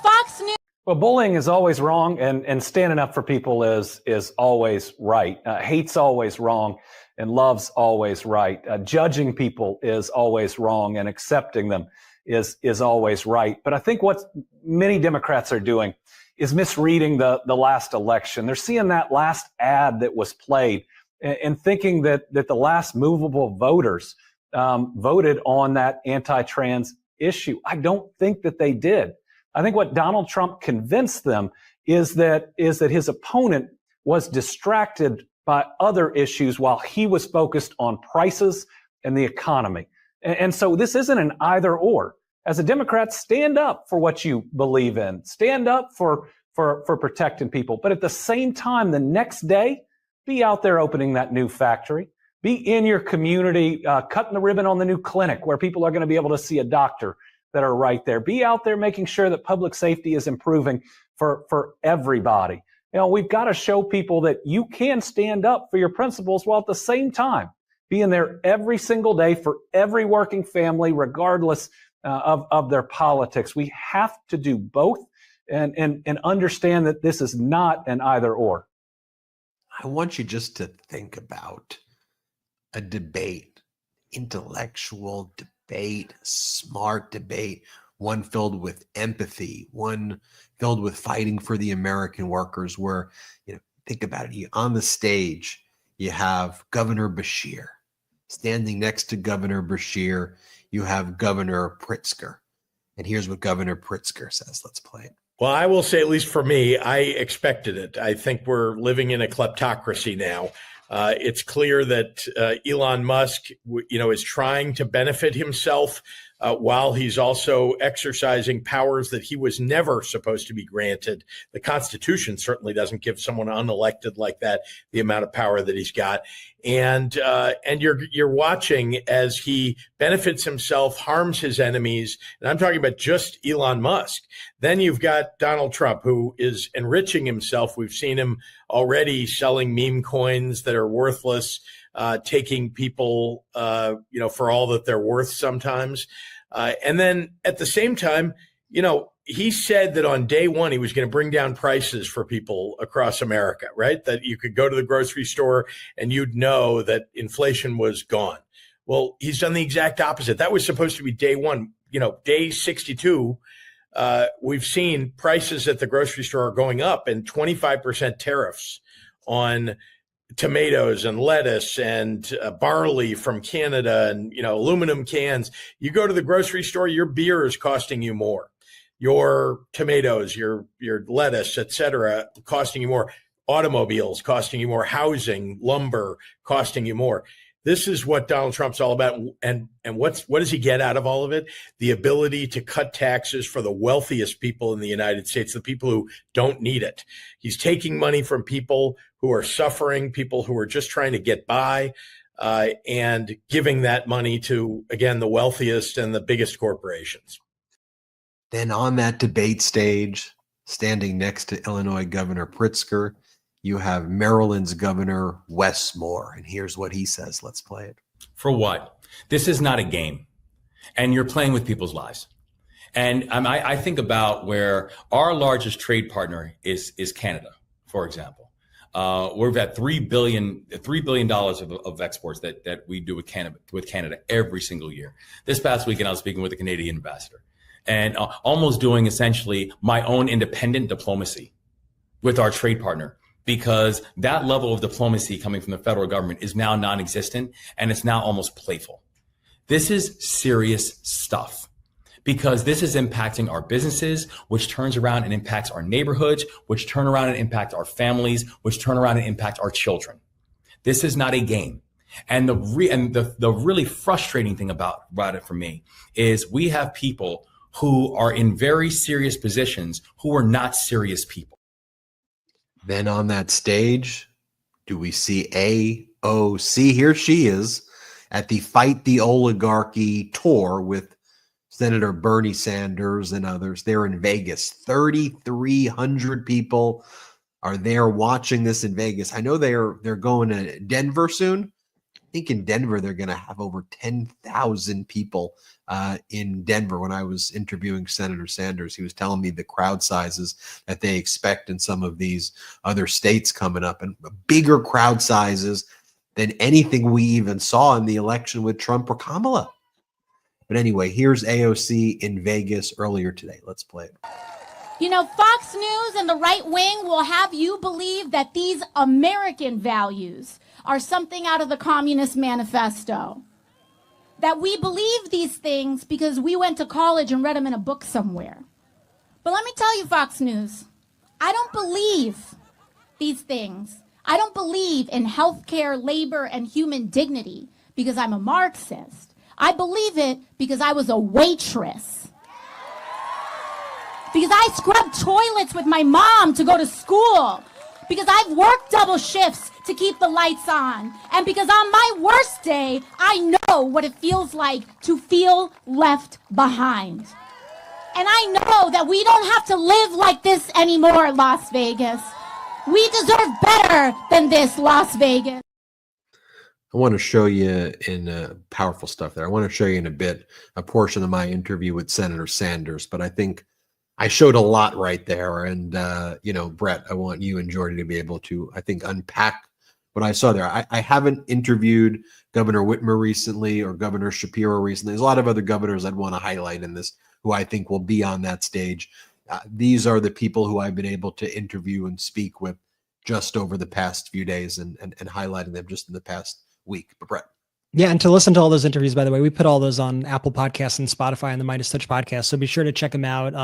S12: Fox News. Well, bullying is always wrong, and standing up for people is always right. Hate's always wrong, and love's always right. Judging people is always wrong, and accepting them is always right. But I think what many Democrats are doing is misreading the last election. They're seeing that last ad that was played and thinking that the last movable voters voted on that anti-trans issue. I don't think that they did. I think what Donald Trump convinced them is that his opponent was distracted by other issues while he was focused on prices and the economy. And so this isn't an either or. As a Democrat, stand up for what you believe in. Stand up for protecting people. But at the same time, the next day, be out there opening that new factory. Be in your community, cutting the ribbon on the new clinic where people are going to be able to see a doctor that are right there. Be out there making sure that public safety is improving for everybody. We've got to show people that you can stand up for your principles while at the same time being there every single day for every working family, regardless of their politics. We have to do both and understand that this is not an either or.
S1: I want you just to think about a debate, intellectual debate, smart debate, one filled with empathy, one filled with fighting for the American workers, where, think about it. On the stage, you have Governor Beshear. Standing next to Governor Beshear, you have Governor Pritzker. And here's what Governor Pritzker says. Let's play it.
S13: Well, I will say, at least for me, I expected it. I think we're living in a kleptocracy now. It's clear that Elon Musk, is trying to benefit himself while he's also exercising powers that he was never supposed to be granted. The Constitution certainly doesn't give someone unelected like that the amount of power that he's got. And you're watching as he benefits himself, harms his enemies. And I'm talking about just Elon Musk. Then you've got Donald Trump, who is enriching himself. We've seen him already selling meme coins that are worthless, taking people, for all that they're worth sometimes. And then at the same time, he said that on day one, he was going to bring down prices for people across America, right? That you could go to the grocery store and you'd know that inflation was gone. Well, he's done the exact opposite. That was supposed to be day one. Day 62, we've seen prices at the grocery store are going up, and 25% tariffs on tomatoes and lettuce and barley from Canada and, aluminum cans. You go to the grocery store, your beer is costing you more. Your tomatoes, your lettuce, et cetera, costing you more. Automobiles costing you more. Housing, lumber costing you more. This is what Donald Trump's all about. And what does he get out of all of it? The ability to cut taxes for the wealthiest people in the United States, the people who don't need it. He's taking money from people who are suffering, people who are just trying to get by, and giving that money to, again, the wealthiest and the biggest corporations.
S1: Then on that debate stage, standing next to Illinois Governor Pritzker, you have Maryland's Governor Wes Moore. And here's what he says. Let's play it.
S14: For what? This is not a game. And you're playing with people's lives. And I think about where our largest trade partner is Canada, for example. We've had $3 billion of exports that we do with Canada every single year. This past weekend, I was speaking with the Canadian ambassador and almost doing essentially my own independent diplomacy with our trade partner, because that level of diplomacy coming from the federal government is now non-existent, and it's now almost playful. This is serious stuff, because this is impacting our businesses, which turns around and impacts our neighborhoods, which turn around and impact our families, which turn around and impact our children. This is not a game. And the really frustrating thing about it for me is we have people who are in very serious positions who are not serious people.
S1: Then on that stage, do we see AOC? Here she is at the Fight the Oligarchy tour with Senator Bernie Sanders and others. They're in Vegas. 3,300 people are there watching this in Vegas. I know they're going to Denver soon. I think in Denver, they're going to have over 10,000 people in Denver. When I was interviewing Senator Sanders, he was telling me the crowd sizes that they expect in some of these other states coming up, and bigger crowd sizes than anything we even saw in the election with Trump or Kamala. But anyway, here's AOC in Vegas earlier today. Let's play it.
S15: Fox News and the right wing will have you believe that these American values are something out of the Communist Manifesto. That we believe these things because we went to college and read them in a book somewhere. But let me tell you, Fox News, I don't believe these things. I don't believe in healthcare, labor, and human dignity because I'm a Marxist. I believe it because I was a waitress. Because I scrubbed toilets with my mom to go to school. Because I've worked double shifts to keep the lights on. And because on my worst day, I know what it feels like to feel left behind. And I know that we don't have to live like this anymore, Las Vegas. We deserve better than this, Las Vegas.
S1: I want to show you in powerful stuff there. I want to show you in a portion of my interview with Senator Sanders, but I think I showed a lot right there. And, Brett, I want you and Jordy to be able to, I think, unpack what I saw there. I haven't interviewed Governor Whitmer recently or Governor Shapiro recently. There's a lot of other governors I'd want to highlight in this who I think will be on that stage. These are the people who I've been able to interview and speak with just over the past few days and highlighting them just in the past week. But Brett.
S4: Yeah, and to listen to all those interviews, by the way, we put all those on Apple Podcasts and Spotify and the MeidasTouch Podcast. So be sure to check them out.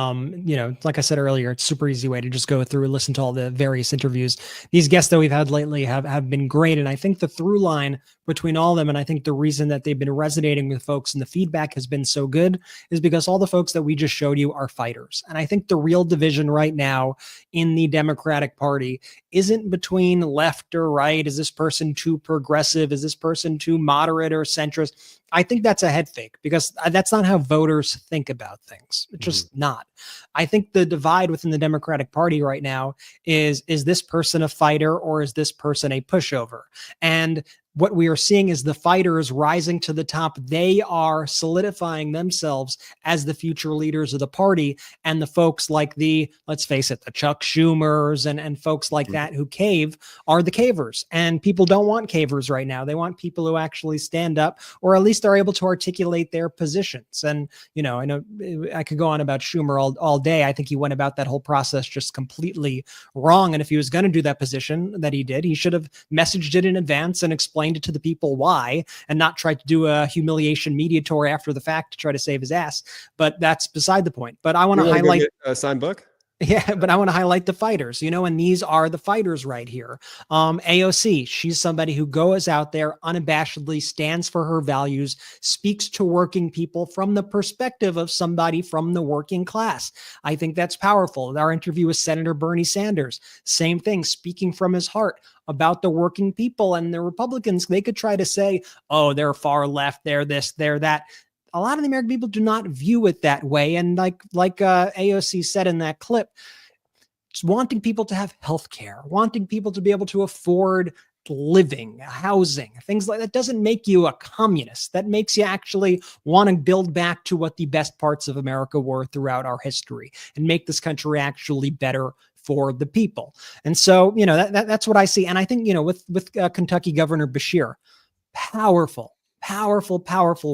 S4: Like I said earlier, it's a super easy way to just go through and listen to all the various interviews. These guests that we've had lately have been great. And I think the through line between all of them, and I think the reason that they've been resonating with folks and the feedback has been so good is because all the folks that we just showed you are fighters. And I think the real division right now in the Democratic Party isn't between left or right. Is this person too progressive? Is this person too moderate or centrist? I think that's a head fake because that's not how voters think about things. It's just not. I think the divide within the Democratic Party right now is this person a fighter or is this person a pushover? And what we are seeing is the fighters rising to the top. They are solidifying themselves as the future leaders of the party. And the folks like let's face it, the Chuck Schumers and folks like that who cave are the cavers. And people don't want cavers right now. They want people who actually stand up, or at least are able to articulate their positions. And, you know, I know I could go on about Schumer all day. I think he went about that whole process just completely wrong. And if he was going to do that position that he did, he should have messaged it in advance and explained it to the people why, and not try to do a humiliation media tour after the fact to try to save his ass. But that's beside the point. But I want to highlight
S6: a signed book.
S4: Yeah, but I want to highlight the fighters, you know, and these are the fighters right here. AOC, she's somebody who goes out there unabashedly, stands for her values, speaks to working people from the perspective of somebody from the working class. I think that's powerful. Our interview with Senator Bernie Sanders, same thing, speaking from his heart about the working people. And the Republicans, they could try to say, oh, they're far left, they're this, they're that. A lot of the American people do not view it that way. And like AOC said in that clip, just wanting people to have health care, wanting people to be able to afford living, housing, things like that doesn't make you a communist. That makes you actually want to build back to what the best parts of America were throughout our history and make this country actually better for the people. And so, you know, that's what I see. And I think, you know, with Kentucky Governor Beshear, powerful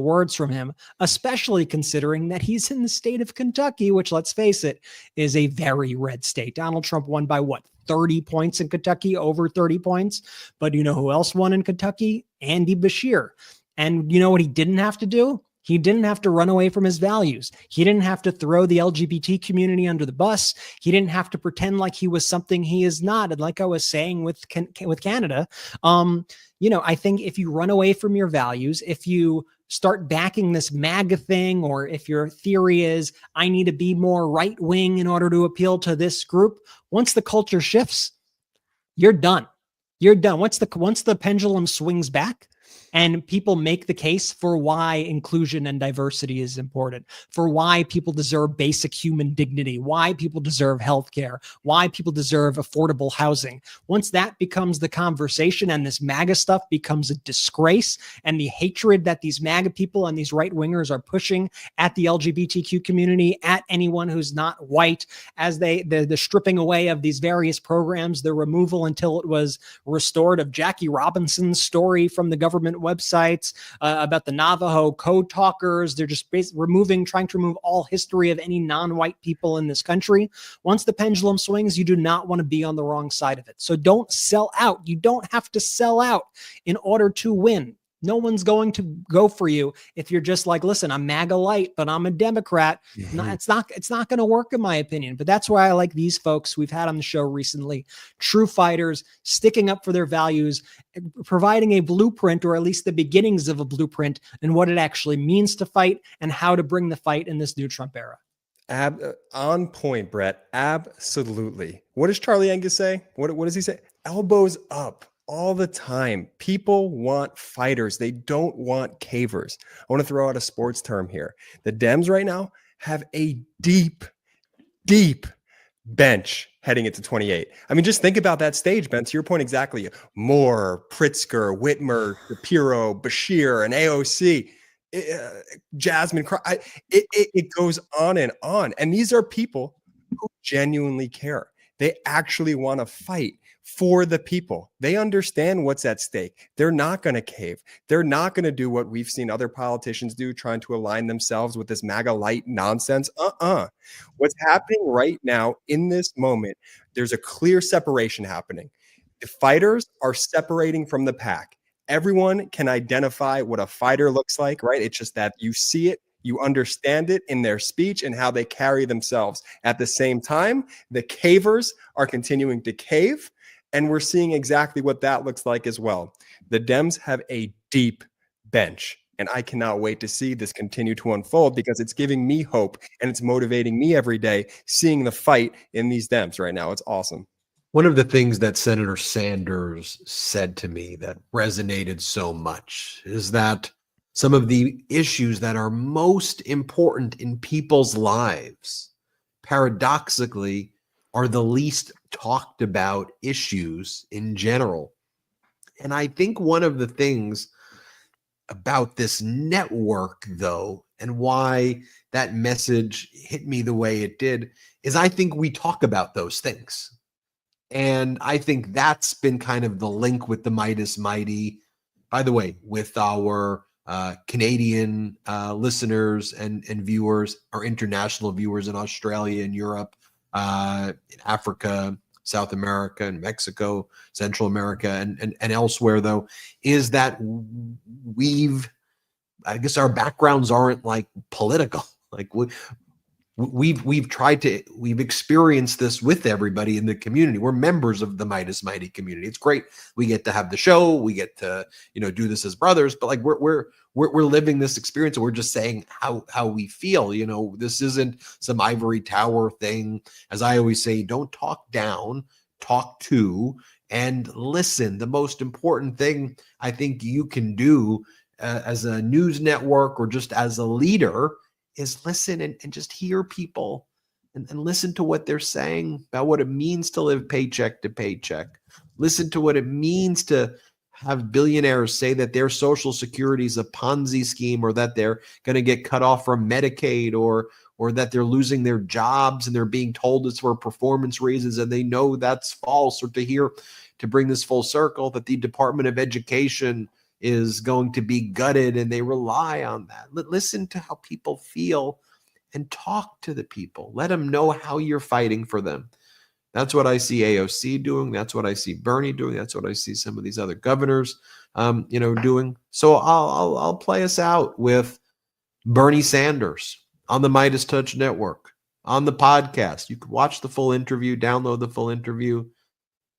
S4: words from him, especially considering that he's in the state of Kentucky, which, let's face it, is a very red state. Donald Trump won by 30 points in Kentucky, over 30 points. But you know who else won in Kentucky? Andy Beshear. And you know what he didn't have to do? He didn't have to run away from his values. He didn't have to throw the LGBT community under the bus. He didn't have to pretend like he was something he is not. And like I was saying with Canada, you know, I think if you run away from your values, if you start backing this MAGA thing, or if your theory is, I need to be more right wing in order to appeal to this group, once the culture shifts, you're done. You're done. Once the pendulum swings back, and people make the case for why inclusion and diversity is important, for why people deserve basic human dignity, why people deserve healthcare, why people deserve affordable housing. Once that becomes the conversation and this MAGA stuff becomes a disgrace, and the hatred that these MAGA people and these right-wingers are pushing at the LGBTQ community, at anyone who's not white, as the stripping away of these various programs, the removal until it was restored of Jackie Robinson's story from the government websites about the Navajo code talkers. They're just trying to remove all history of any non-white people in this country. Once the pendulum swings, you do not want to be on the wrong side of it. So don't sell out. You don't have to sell out in order to win. No one's going to go for you if you're just like, listen, I'm MAGA light, but I'm a Democrat. Mm-hmm. It's not going to work, in my opinion. But that's why I like these folks we've had on the show recently, true fighters, sticking up for their values, providing a blueprint, or at least the beginnings of a blueprint, and what it actually means to fight and how to bring the fight in this new Trump era.
S6: On point, Brett. Absolutely. What does Charlie Angus say? What does he say? Elbows up. All the time. People want fighters. They don't want cavers. I want to throw out a sports term here. The Dems right now have a deep bench heading into 28. I mean, just think about that stage, Ben. To your point exactly. Moore, Pritzker, Whitmer, Shapiro, Beshear, and AOC. Jasmine, it goes on. And these are people who genuinely care. They actually want to fight for the people. They understand what's at stake. They're not going to cave. They're not going to do what we've seen other politicians do, trying to align themselves with this MAGA light nonsense. What's happening right now in this moment, there's a clear separation happening. The fighters are separating from the pack. Everyone can identify what a fighter looks like, right? It's just that you see it, you understand it in their speech and how they carry themselves. At the same time, the cavers are continuing to cave, and we're seeing exactly what that looks like as well. The Dems have a deep bench, and I cannot wait to see this continue to unfold, because it's giving me hope and it's motivating me every day, seeing the fight in these Dems right now. It's awesome.
S1: One of the things that Senator Sanders said to me that resonated so much is that some of the issues that are most important in people's lives, paradoxically, are the least talked about issues in general. And I think one of the things about this network, though, and why that message hit me the way it did, is I think we talk about those things. And I think that's been kind of the link with the Meidas Mighty, by the way, with our Canadian listeners and viewers, our international viewers in Australia and Europe, in Africa, South America and Mexico, Central America, and elsewhere, though, is that I guess our backgrounds aren't like political. Like we've experienced this with everybody in the community. We're members of the Meidas Mighty community. It's great. We get to have the show. We get to, do this as brothers, but like we're living this experience, and we're just saying how we feel. This isn't some ivory tower thing. As I always say, don't talk down, talk to, and listen. The most important thing I think you can do as a news network or just as a leader is listen and just hear people and listen to what they're saying about what it means to live paycheck to paycheck. Listen to what it means to have billionaires say that their Social Security is a Ponzi scheme, or that they're going to get cut off from Medicaid, or that they're losing their jobs and they're being told it's for performance reasons and they know that's false, or to bring this full circle, that the Department of Education is going to be gutted and they rely on that. Listen to how people feel and talk to the people. Let them know how you're fighting for them. That's what I see AOC doing. That's what I see Bernie doing. That's what I see some of these other governors, doing. So I'll play us out with Bernie Sanders on the MeidasTouch Network, on the podcast. You can watch the full interview, download the full interview.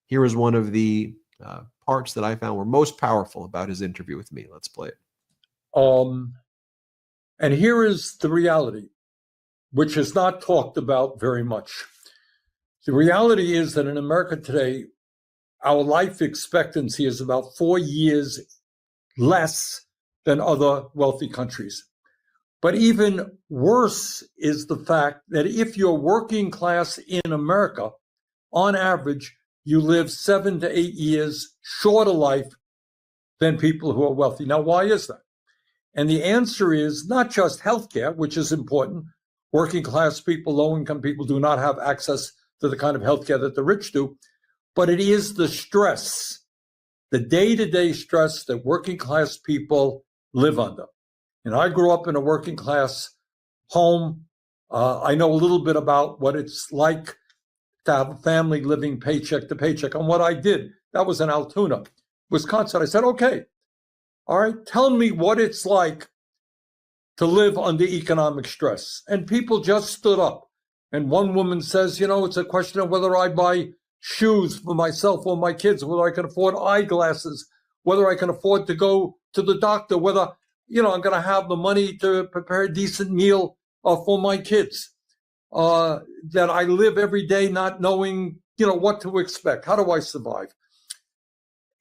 S1: Here is one of the parts that I found were most powerful about his interview with me. Let's play it.
S16: And here is the reality, which is not talked about very much. The reality is that in America today, our life expectancy is about 4 years less than other wealthy countries. But even worse is the fact that if you're working class in America, on average, you live 7 to 8 years shorter life than people who are wealthy. Now, why is that? And the answer is not just healthcare, which is important. Working class people, low income people do not have access to the kind of healthcare that the rich do, but it is the stress, the day-to-day stress that working class people live under. And I grew up in a working class home. I know a little bit about what it's like to have a family living paycheck to paycheck. And what I did, that was in Altoona, Wisconsin. I said, okay, all right, tell me what it's like to live under economic stress. And people just stood up. And one woman says, it's a question of whether I buy shoes for myself or my kids, whether I can afford eyeglasses, whether I can afford to go to the doctor, whether, I'm going to have the money to prepare a decent meal for my kids. That I live every day not knowing, what to expect. How do I survive?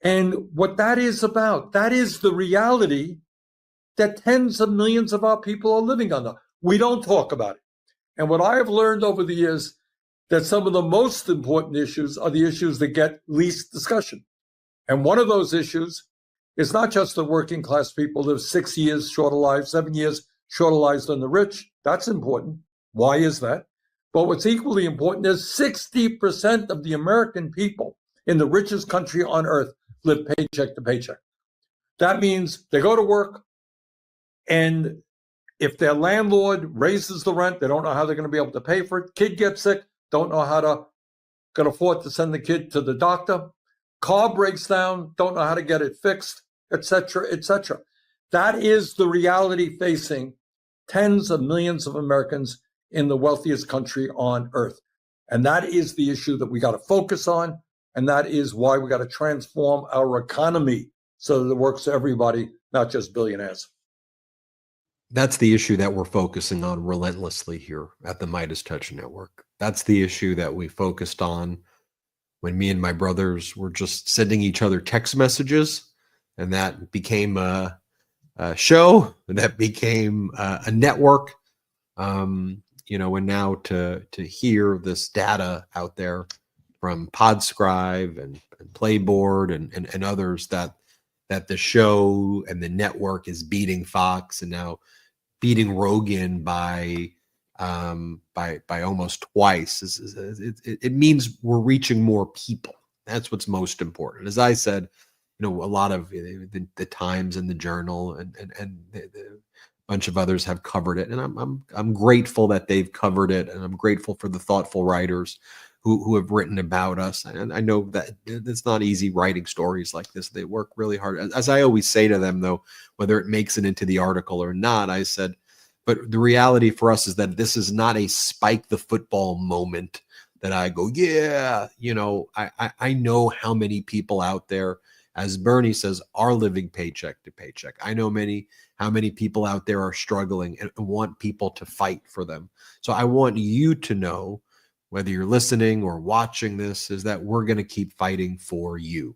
S16: And what that is about, that is the reality that tens of millions of our people are living under. We don't talk about it. And what I have learned over the years, that some of the most important issues are the issues that get least discussion. And one of those issues is not just that working class people live 6 years shorter lives, 7 years shorter lives than the rich. That's important. Why is that? But what's equally important is 60% of the American people in the richest country on earth live paycheck to paycheck. That means they go to work, and if their landlord raises the rent, they don't know how they're going to be able to pay for it. Kid gets sick, don't know how to can afford to send the kid to the doctor. Car breaks down, don't know how to get it fixed, etc., etc. That is the reality facing tens of millions of Americans in the wealthiest country on earth. And that is the issue that we got to focus on. And that is why we got to transform our economy so that it works for everybody, not just billionaires.
S1: That's the issue that we're focusing on relentlessly here at the MeidasTouch Network. That's the issue that we focused on when me and my brothers were just sending each other text messages, and that became a show, that became a network. And now to hear this data out there Podscribe and Playboard and others that the show and the network is beating Fox and now beating Rogan by almost twice. It means we're reaching more people. That's what's most important. As I said, a lot of the Times and the Journal and the bunch of others have covered it, and I'm grateful that they've covered it, and I'm grateful for the thoughtful writers who have written about us. And I know that it's not easy writing stories like this. They work really hard. As I always say to them, though, whether it makes it into the article or not, I said, but the reality for us is that this is not a Spike the football moment that I go, yeah, I know how many people out there, as Bernie says, are living paycheck to paycheck. I know how many people out there are struggling and want people to fight for them. So I want you to know, whether you're listening or watching this, is that we're going to keep fighting for you.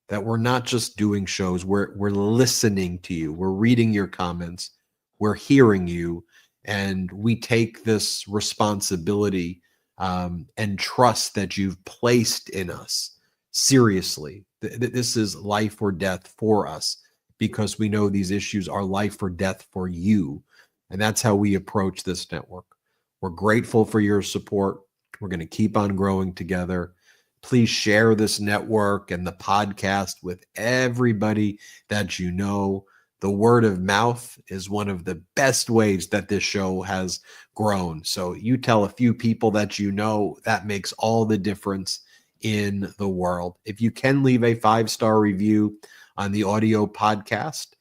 S1: That we're not just doing shows, we're listening to you. We're reading your comments. We're hearing you. And we take this responsibility and trust that you've placed in us seriously. This is life or death for us, because we know these issues are life or death for you. And that's how we approach this network. We're grateful for your support. We're going to keep on growing together. Please share this network and the podcast with everybody that you know. The word of mouth is one of the best ways that this show has grown. So you tell a few people that you know, that makes all the difference in the world. If you can leave a 5-star review on the audio podcast,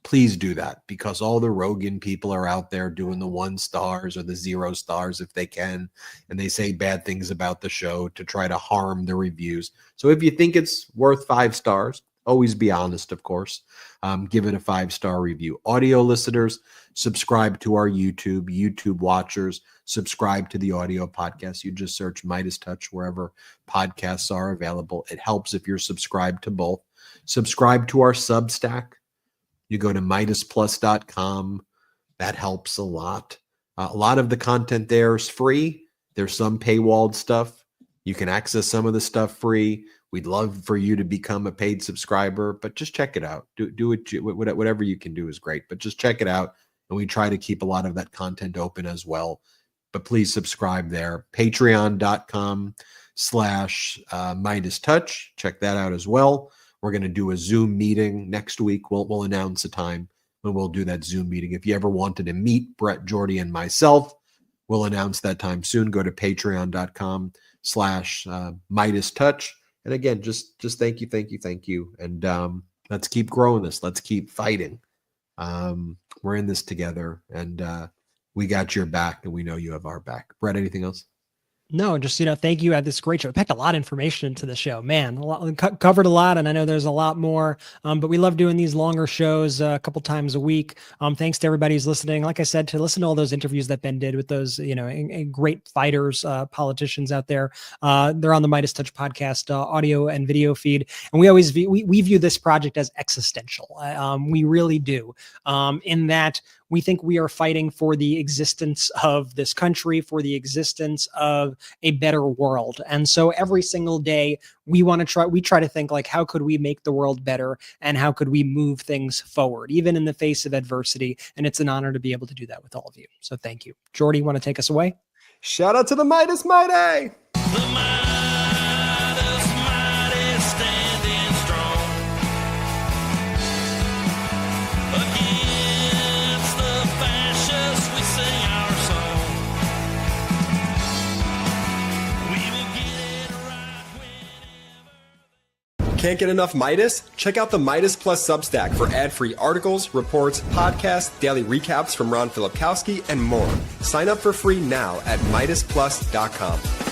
S1: please do that, because all the Rogan people are out there doing the 1 stars or the 0 stars if they can, and they say bad things about the show to try to harm the reviews. So if you think it's worth 5 stars, always be honest, of course. Give it a 5-star review. Audio listeners, subscribe to our YouTube watchers, subscribe to the audio podcast. You just search MeidasTouch wherever podcasts are available. It helps if you're subscribed to both. Subscribe to our Substack. You go to MeidasPlus.com. That helps a lot. A lot of the content there is free. There's some paywalled stuff. You can access some of the stuff free. We'd love for you to become a paid subscriber, but just check it out. Do it. Whatever you can do is great, but just check it out. And we try to keep a lot of that content open as well. But please subscribe there. Patreon.com/MeidasTouch. Check that out as well. We're going to do a Zoom meeting next week. We'll announce a time when we'll do that Zoom meeting. If you ever wanted to meet Brett, Jordy, and myself, we'll announce that time soon. Go to patreon.com/MeidasTouch. And again, just thank you. And let's keep growing this. Let's keep fighting. We're in this together, and we got your back, and we know you have our back. Brett, anything else?
S4: No, just, thank you. I had this great show. I packed a lot of information into the show, man. Covered a lot, and I know there's a lot more, but we love doing these longer shows a couple times a week. Thanks to everybody who's listening. Like I said, to listen to all those interviews that Ben did with those, great fighters, politicians out there. They're on the MeidasTouch podcast, audio and video feed. And we always we view this project as existential. We really do, in that we think we are fighting for the existence of this country, for the existence of a better world. And so every single day we try to think, like, how could we make the world better, and how could we move things forward, even in the face of adversity? And it's an honor to be able to do that with all of you. So thank you. Jordy, you want to take us away?
S6: Shout out to the Meidas Mighty. Can't get enough Meidas? Check out the Meidas Plus Substack for ad-free articles, reports, podcasts, daily recaps from Ron Filipkowski, and more. Sign up for free now at MeidasPlus.com.